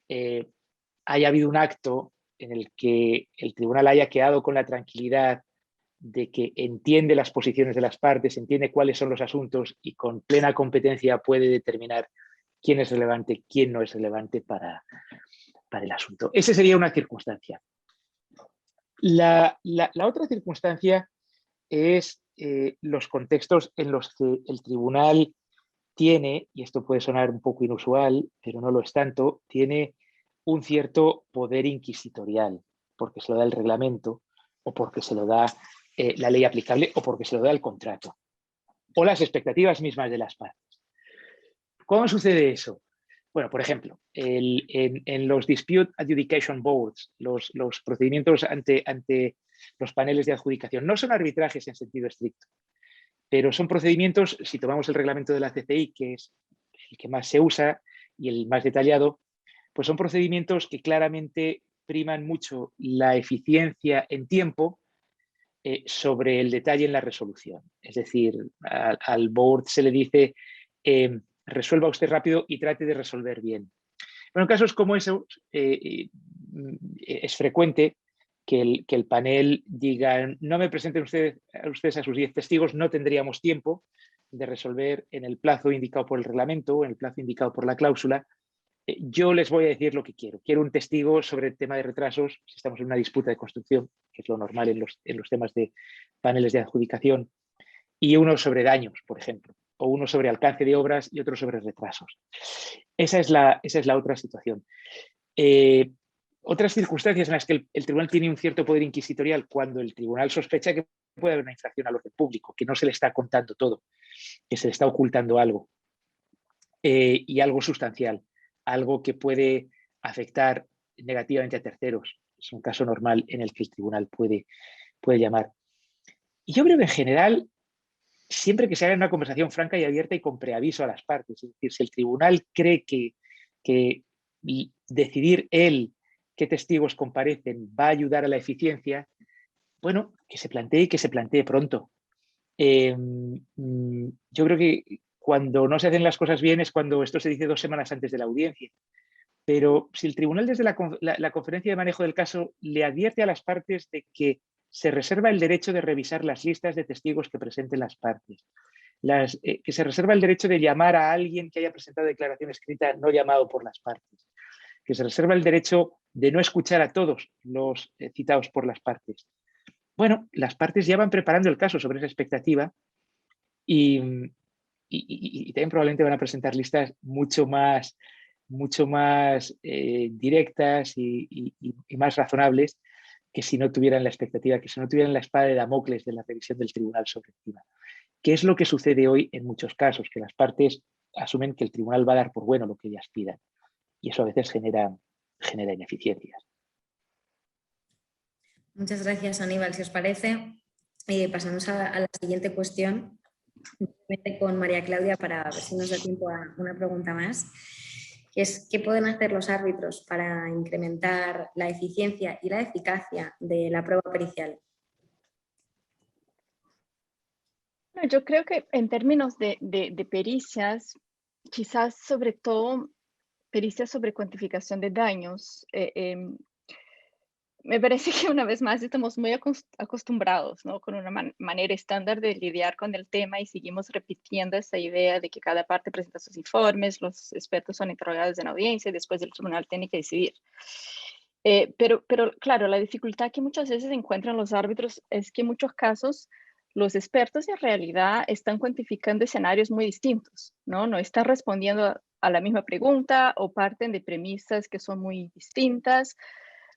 haya habido un acto en el que el tribunal haya quedado con la tranquilidad de que entiende las posiciones de las partes, entiende cuáles son los asuntos y con plena competencia puede determinar quién es relevante, quién no es relevante para el asunto. Esa sería una circunstancia. La otra circunstancia es los contextos en los que el tribunal tiene, y esto puede sonar un poco inusual, pero no lo es tanto, tiene un cierto poder inquisitorial, porque se lo da el reglamento, o porque se lo da la ley aplicable, o porque se lo da el contrato, o las expectativas mismas de las partes. ¿Cómo sucede eso? Bueno, por ejemplo, en los Dispute Adjudication Boards, los procedimientos ante los paneles de adjudicación, no son arbitrajes en sentido estricto, pero son procedimientos, si tomamos el reglamento de la CCI, que es el que más se usa y el más detallado, pues son procedimientos que claramente priman mucho la eficiencia en tiempo sobre el detalle en la resolución. Es decir, al board se le dice resuelva usted rápido y trate de resolver bien. Bueno, en casos como esos es frecuente que el panel diga no me presenten ustedes a sus 10 testigos, no tendríamos tiempo de resolver en el plazo indicado por el reglamento o en el plazo indicado por la cláusula. Yo les voy a decir lo que quiero. Quiero un testigo sobre el tema de retrasos, si estamos en una disputa de construcción, que es lo normal en los temas de paneles de adjudicación, y uno sobre daños, por ejemplo, o uno sobre alcance de obras y otro sobre retrasos. Esa es la otra situación. Otras circunstancias en las que el tribunal tiene un cierto poder inquisitorial, cuando el tribunal sospecha que puede haber una infracción al orden público, que no se le está contando todo, que se le está ocultando algo, y algo sustancial, algo que puede afectar negativamente a terceros. Es un caso normal en el que el tribunal puede llamar. Y yo creo que en general, siempre que se haga una conversación franca y abierta y con preaviso a las partes, es decir, si el tribunal cree que decidir él qué testigos comparecen va a ayudar a la eficiencia, bueno, que se plantee y que se plantee pronto. Yo creo que cuando no se hacen las cosas bien es cuando esto se dice 2 semanas antes de la audiencia. Pero si el tribunal desde la conferencia de manejo del caso le advierte a las partes de que se reserva el derecho de revisar las listas de testigos que presenten las partes, que se reserva el derecho de llamar a alguien que haya presentado declaración escrita no llamado por las partes, que se reserva el derecho de no escuchar a todos los citados por las partes. Bueno, las partes ya van preparando el caso sobre esa expectativa y también probablemente van a presentar listas mucho más directas y más razonables que si no tuvieran la expectativa, que si no tuvieran la espada de Damocles de la revisión del tribunal sobre encima. ¿Qué es lo que sucede hoy en muchos casos? Que las partes asumen que el tribunal va a dar por bueno lo que ellas pidan. Y eso a veces genera ineficiencias. Muchas gracias, Aníbal. Si os parece, pasamos a la siguiente cuestión con María Claudia para ver si nos da tiempo a una pregunta más, que es ¿qué pueden hacer los árbitros para incrementar la eficiencia y la eficacia de la prueba pericial? Yo creo que en términos de pericias, quizás sobre todo pericias sobre cuantificación de daños, me parece que una vez más estamos muy acostumbrados, ¿no? Con una manera estándar de lidiar con el tema y seguimos repitiendo esa idea de que cada parte presenta sus informes, los expertos son interrogados en audiencia y después el tribunal tiene que decidir. Pero claro, la dificultad que muchas veces encuentran los árbitros es que en muchos casos los expertos en realidad están cuantificando escenarios muy distintos, ¿no? No están respondiendo a la misma pregunta o parten de premisas que son muy distintas,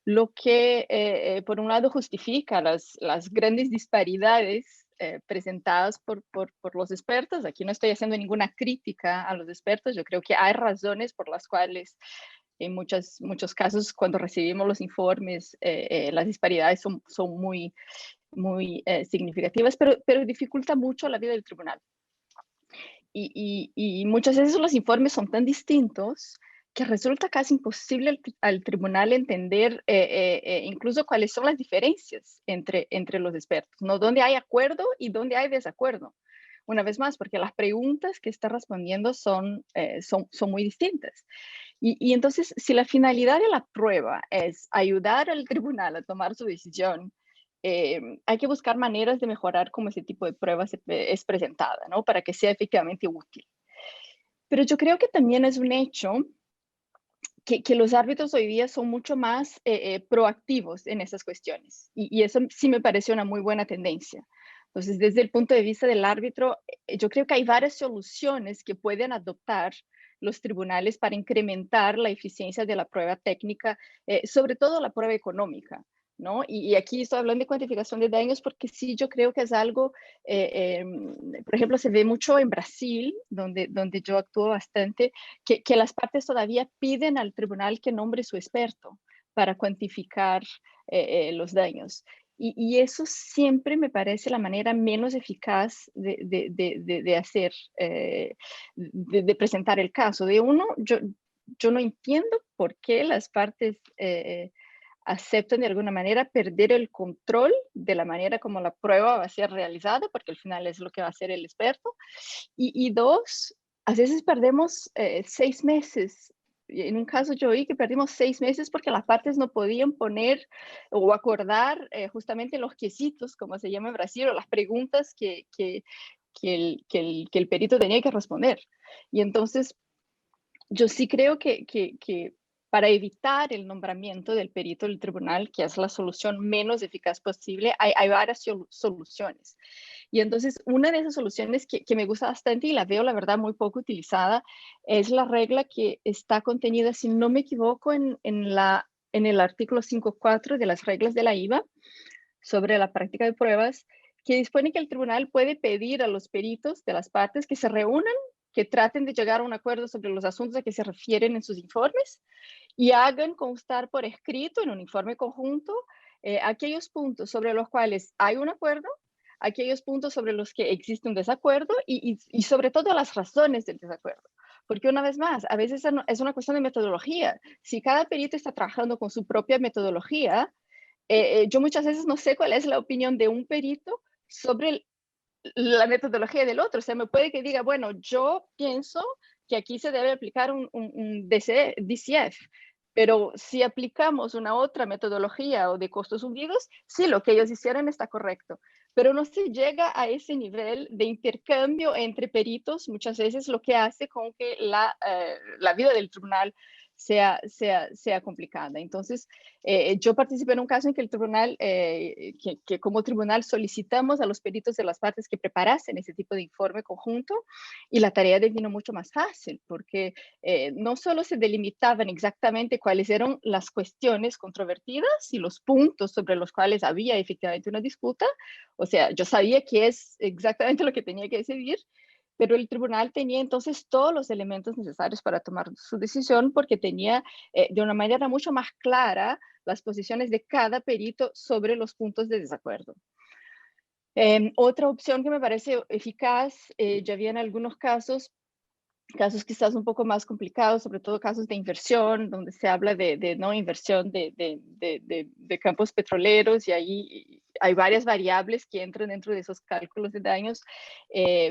lo que por un lado justifica las grandes disparidades presentadas por los expertos. Aquí no estoy haciendo ninguna crítica a los expertos, yo creo que hay razones por las cuales en muchos casos cuando recibimos los informes las disparidades son muy significativas, pero dificulta mucho la vida del tribunal. Y muchas veces los informes son tan distintos que resulta casi imposible al tribunal entender incluso cuáles son las diferencias entre los expertos, ¿no? Dónde hay acuerdo y dónde hay desacuerdo. Una vez más, porque las preguntas que está respondiendo son muy distintas. Y entonces, si la finalidad de la prueba es ayudar al tribunal a tomar su decisión, hay que buscar maneras de mejorar cómo ese tipo de prueba es presentada, ¿no? Para que sea efectivamente útil. Pero yo creo que también es un hecho que los árbitros hoy día son mucho más proactivos en esas cuestiones. Y eso sí me parece una muy buena tendencia. Entonces, desde el punto de vista del árbitro, yo creo que hay varias soluciones que pueden adoptar los tribunales para incrementar la eficiencia de la prueba técnica, sobre todo la prueba económica, ¿no? Y aquí estoy hablando de cuantificación de daños porque sí, yo creo que es algo, por ejemplo, se ve mucho en Brasil, donde yo actúo bastante, que las partes todavía piden al tribunal que nombre su experto para cuantificar los daños. Y eso siempre me parece la manera menos eficaz de hacer, de presentar el caso. De uno, yo no entiendo por qué las partes aceptan de alguna manera perder el control de la manera como la prueba va a ser realizada, porque al final es lo que va a hacer el experto. Y dos, a veces perdemos 6 meses. En un caso yo oí que perdimos 6 meses porque las partes no podían poner o acordar justamente los quesitos, como se llama en Brasil, o las preguntas que el perito tenía que responder. Y entonces, yo sí creo que para evitar el nombramiento del perito del tribunal, que es la solución menos eficaz posible, hay varias soluciones. Y entonces, una de esas soluciones que me gusta bastante y la veo, la verdad, muy poco utilizada, es la regla que está contenida, si no me equivoco, en el artículo 5.4 de las reglas de la IVA sobre la práctica de pruebas, que dispone que el tribunal puede pedir a los peritos de las partes que se reúnan, que traten de llegar a un acuerdo sobre los asuntos a que se refieren en sus informes y hagan constar por escrito en un informe conjunto aquellos puntos sobre los cuales hay un acuerdo, aquellos puntos sobre los que existe un desacuerdo y sobre todo las razones del desacuerdo. Porque una vez más, a veces es una cuestión de metodología. Si cada perito está trabajando con su propia metodología, yo muchas veces no sé cuál es la opinión de un perito sobre la metodología del otro. O sea, me puede que diga, bueno, yo pienso que aquí se debe aplicar un DCF, pero si aplicamos una otra metodología o de costos hundidos, sí, lo que ellos hicieron está correcto. Pero no se llega a ese nivel de intercambio entre peritos, muchas veces lo que hace con que la vida del tribunal sea complicada. Entonces, yo participé en un caso en que el tribunal, que como tribunal solicitamos a los peritos de las partes que preparasen ese tipo de informe conjunto y la tarea devino mucho más fácil porque no solo se delimitaban exactamente cuáles eran las cuestiones controvertidas y los puntos sobre los cuales había efectivamente una disputa, o sea, yo sabía qué es exactamente lo que tenía que decidir, pero el tribunal tenía entonces todos los elementos necesarios para tomar su decisión porque tenía de una manera mucho más clara las posiciones de cada perito sobre los puntos de desacuerdo. Otra opción que me parece eficaz, ya había en algunos casos quizás un poco más complicados, sobre todo casos de inversión, donde se habla de no inversión de campos petroleros y ahí hay varias variables que entran dentro de esos cálculos de daños,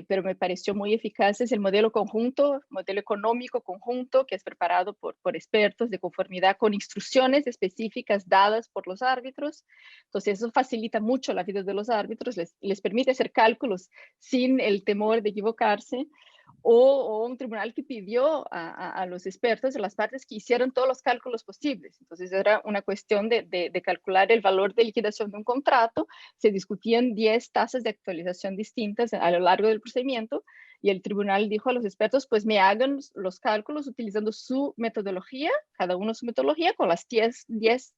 pero me pareció muy eficaz es el modelo conjunto, modelo económico conjunto, que es preparado por expertos de conformidad con instrucciones específicas dadas por los árbitros. Entonces eso facilita mucho la vida de los árbitros, les permite hacer cálculos sin el temor de equivocarse. O un tribunal que pidió a los expertos de las partes que hicieran todos los cálculos posibles. Entonces era una cuestión de calcular el valor de liquidación de un contrato, se discutían 10 tasas de actualización distintas a lo largo del procedimiento y el tribunal dijo a los expertos, pues me hagan los cálculos utilizando su metodología, cada uno su metodología, con las 10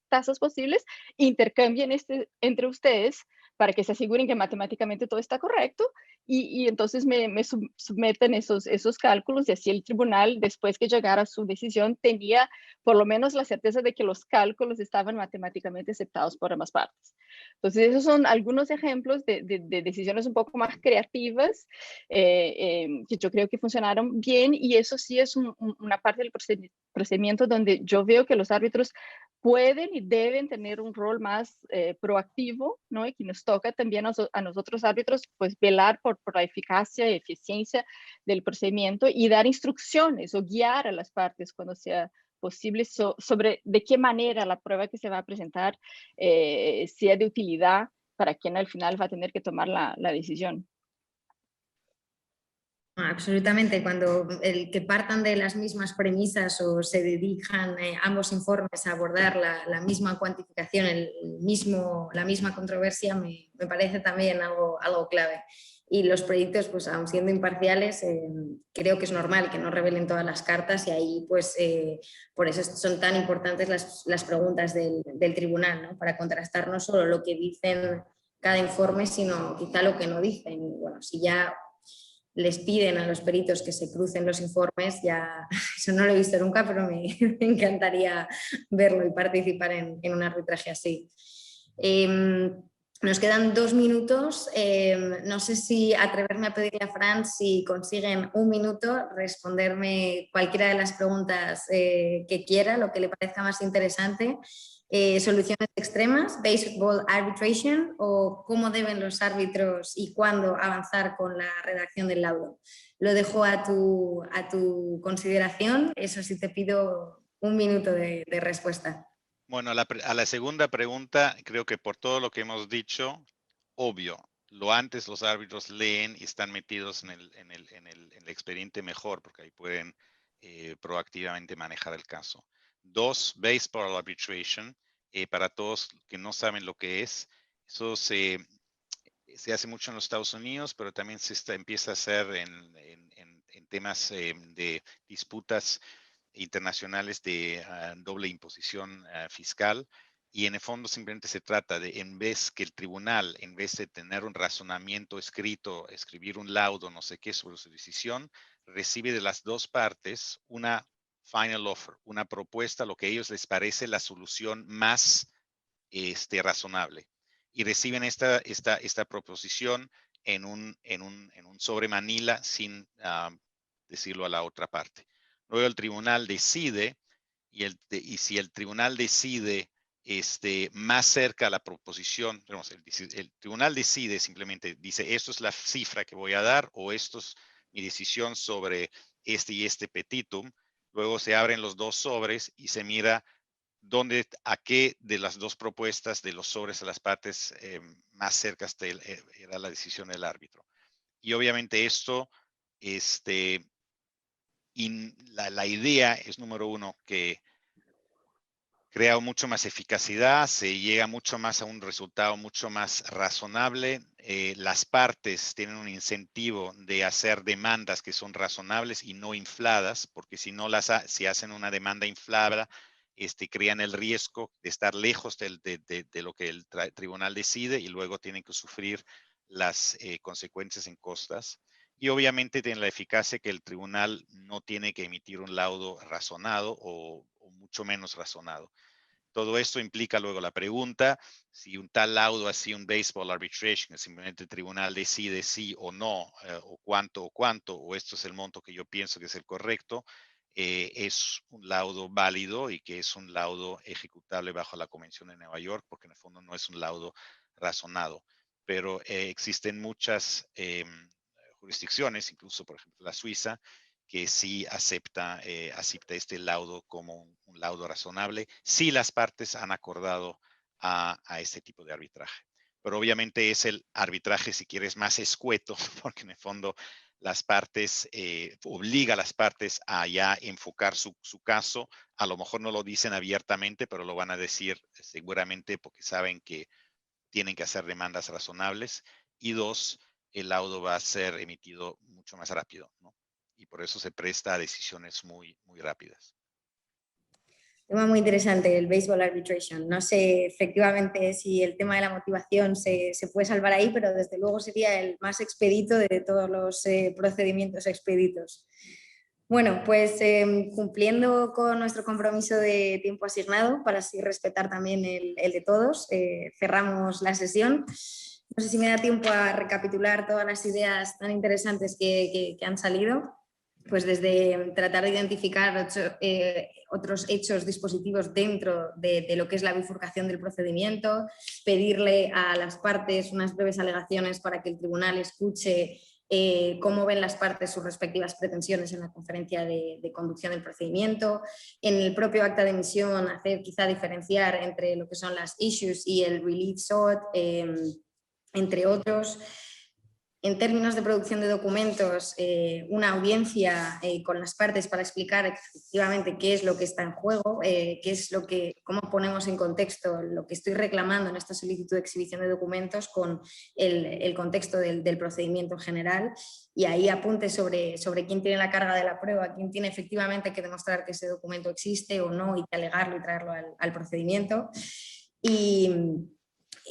tasas posibles, intercambien entre ustedes para que se aseguren que matemáticamente todo está correcto y entonces me someten esos cálculos y así el tribunal, después que llegara a su decisión, tenía por lo menos la certeza de que los cálculos estaban matemáticamente aceptados por ambas partes. Entonces, esos son algunos ejemplos de decisiones un poco más creativas que yo creo que funcionaron bien y eso sí es una parte del procedimiento donde yo veo que los árbitros pueden y deben tener un rol más proactivo, ¿no? Y que nos toca también a nosotros árbitros, pues velar por la eficacia y eficiencia del procedimiento y dar instrucciones o guiar a las partes cuando sea posible sobre de qué manera la prueba que se va a presentar sea de utilidad para quien al final va a tener que tomar la decisión. Absolutamente, cuando el que partan de las mismas premisas o se dedican ambos informes a abordar la misma cuantificación, la misma controversia, me parece también algo clave. Y los proyectos, pues aun siendo imparciales, creo que es normal que no revelen todas las cartas y ahí pues por eso son tan importantes las preguntas del tribunal, ¿no? Para contrastar no solo lo que dicen cada informe, sino quizá lo que no dicen. Y bueno, si ya les piden a los peritos que se crucen los informes, ya eso no lo he visto nunca, pero me encantaría verlo y participar en un arbitraje así. Nos quedan 2 minutos, no sé si atreverme a pedirle a Fran si consiguen 1 minuto responderme cualquiera de las preguntas que quiera, lo que le parezca más interesante. Soluciones extremas, baseball arbitration, o cómo deben los árbitros y cuándo avanzar con la redacción del laudo. Lo dejo a tu consideración, eso sí te pido 1 minuto de respuesta. Bueno, a la segunda pregunta, creo que por todo lo que hemos dicho, obvio, lo antes los árbitros leen y están metidos en el expediente mejor, porque ahí pueden proactivamente manejar el caso. 2, baseball arbitration, para todos que no saben lo que es, eso se hace mucho en los Estados Unidos, pero también empieza a hacer en temas de disputas internacionales de doble imposición fiscal. Y en el fondo simplemente se trata de, en vez que el tribunal, en vez de tener un razonamiento escrito, escribir un laudo, no sé qué, sobre su decisión, recibe de las dos partes una final offer, una propuesta, lo que a ellos les parece la solución más razonable. Y reciben esta proposición en un sobre Manila sin decirlo a la otra parte. Luego el tribunal decide y si el tribunal decide más cerca a la proposición, el tribunal decide simplemente, dice, esto es la cifra que voy a dar o esto es mi decisión sobre este y este petitum. Luego se abren los dos sobres y se mira a qué de las dos propuestas de los sobres a las partes más cerca era la decisión del árbitro. Y obviamente esto, la idea es, número uno, que crea mucho más eficacidad, se llega mucho más a un resultado mucho más razonable. Las partes tienen un incentivo de hacer demandas que son razonables y no infladas, porque si no si hacen una demanda inflada, crean el riesgo de estar lejos de lo que el tribunal decide y luego tienen que sufrir las consecuencias en costas. Y obviamente tiene la eficacia que el tribunal no tiene que emitir un laudo razonado o mucho menos razonado. Todo esto implica luego la pregunta, si un tal laudo, así un baseball arbitration, simplemente el tribunal decide sí o no, o cuánto, o esto es el monto que yo pienso que es el correcto, es un laudo válido y que es un laudo ejecutable bajo la Convención de Nueva York, porque en el fondo no es un laudo razonado. Pero existen muchas jurisdicciones, incluso por ejemplo la Suiza, que sí acepta este laudo como un laudo razonable, si las partes han acordado a este tipo de arbitraje. Pero obviamente es el arbitraje, si quieres, más escueto, porque en el fondo las partes, obliga a las partes a ya enfocar su caso. A lo mejor no lo dicen abiertamente, pero lo van a decir seguramente porque saben que tienen que hacer demandas razonables. Y 2, el laudo va a ser emitido mucho más rápido, ¿no? Y por eso se presta a decisiones muy, muy rápidas. Tema muy interesante, el baseball arbitration. No sé efectivamente si el tema de la motivación se puede salvar ahí, pero desde luego sería el más expedito de todos los procedimientos expeditos. Bueno, pues cumpliendo con nuestro compromiso de tiempo asignado, para así respetar también el de todos, cerramos la sesión. No sé si me da tiempo a recapitular todas las ideas tan interesantes que han salido. Pues desde tratar de identificar otros hechos dispositivos dentro de lo que es la bifurcación del procedimiento, pedirle a las partes unas breves alegaciones para que el tribunal escuche cómo ven las partes sus respectivas pretensiones en la conferencia de conducción del procedimiento, en el propio acta de emisión hacer quizá diferenciar entre lo que son las issues y el relief sought, entre otros. En términos de producción de documentos, una audiencia con las partes para explicar efectivamente qué es lo que está en juego, cómo ponemos en contexto lo que estoy reclamando en esta solicitud de exhibición de documentos con el contexto del procedimiento en general, y ahí apunte sobre quién tiene la carga de la prueba, quién tiene efectivamente que demostrar que ese documento existe o no y que alegarlo y traerlo al procedimiento. Y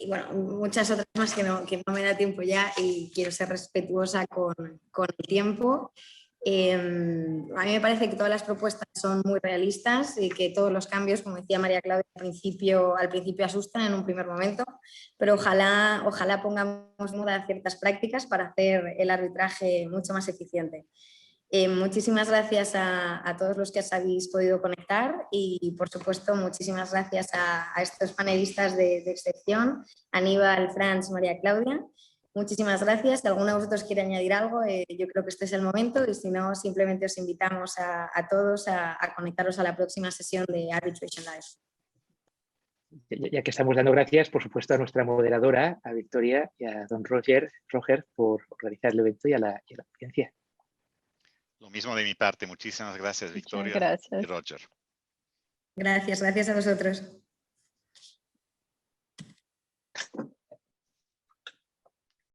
bueno, muchas otras más que no me da tiempo ya y quiero ser respetuosa con el tiempo. A mí me parece que todas las propuestas son muy realistas y que todos los cambios, como decía María Claudia, al principio asustan en un primer momento, pero ojalá pongamos en moda ciertas prácticas para hacer el arbitraje mucho más eficiente. Muchísimas gracias a todos los que os habéis podido conectar y, por supuesto, muchísimas gracias a estos panelistas de excepción, Aníbal, Franz, María Claudia. Muchísimas gracias. Si alguno de vosotros quiere añadir algo, yo creo que este es el momento, y si no, simplemente os invitamos a todos a conectaros a la próxima sesión de Arbitration Live. Ya que estamos dando gracias, por supuesto, a nuestra moderadora, a Victoria, y a don Roger, por organizar el evento y a la audiencia. Lo mismo de mi parte. Muchísimas gracias, Victoria Muchas gracias. y Roger. Gracias a vosotros.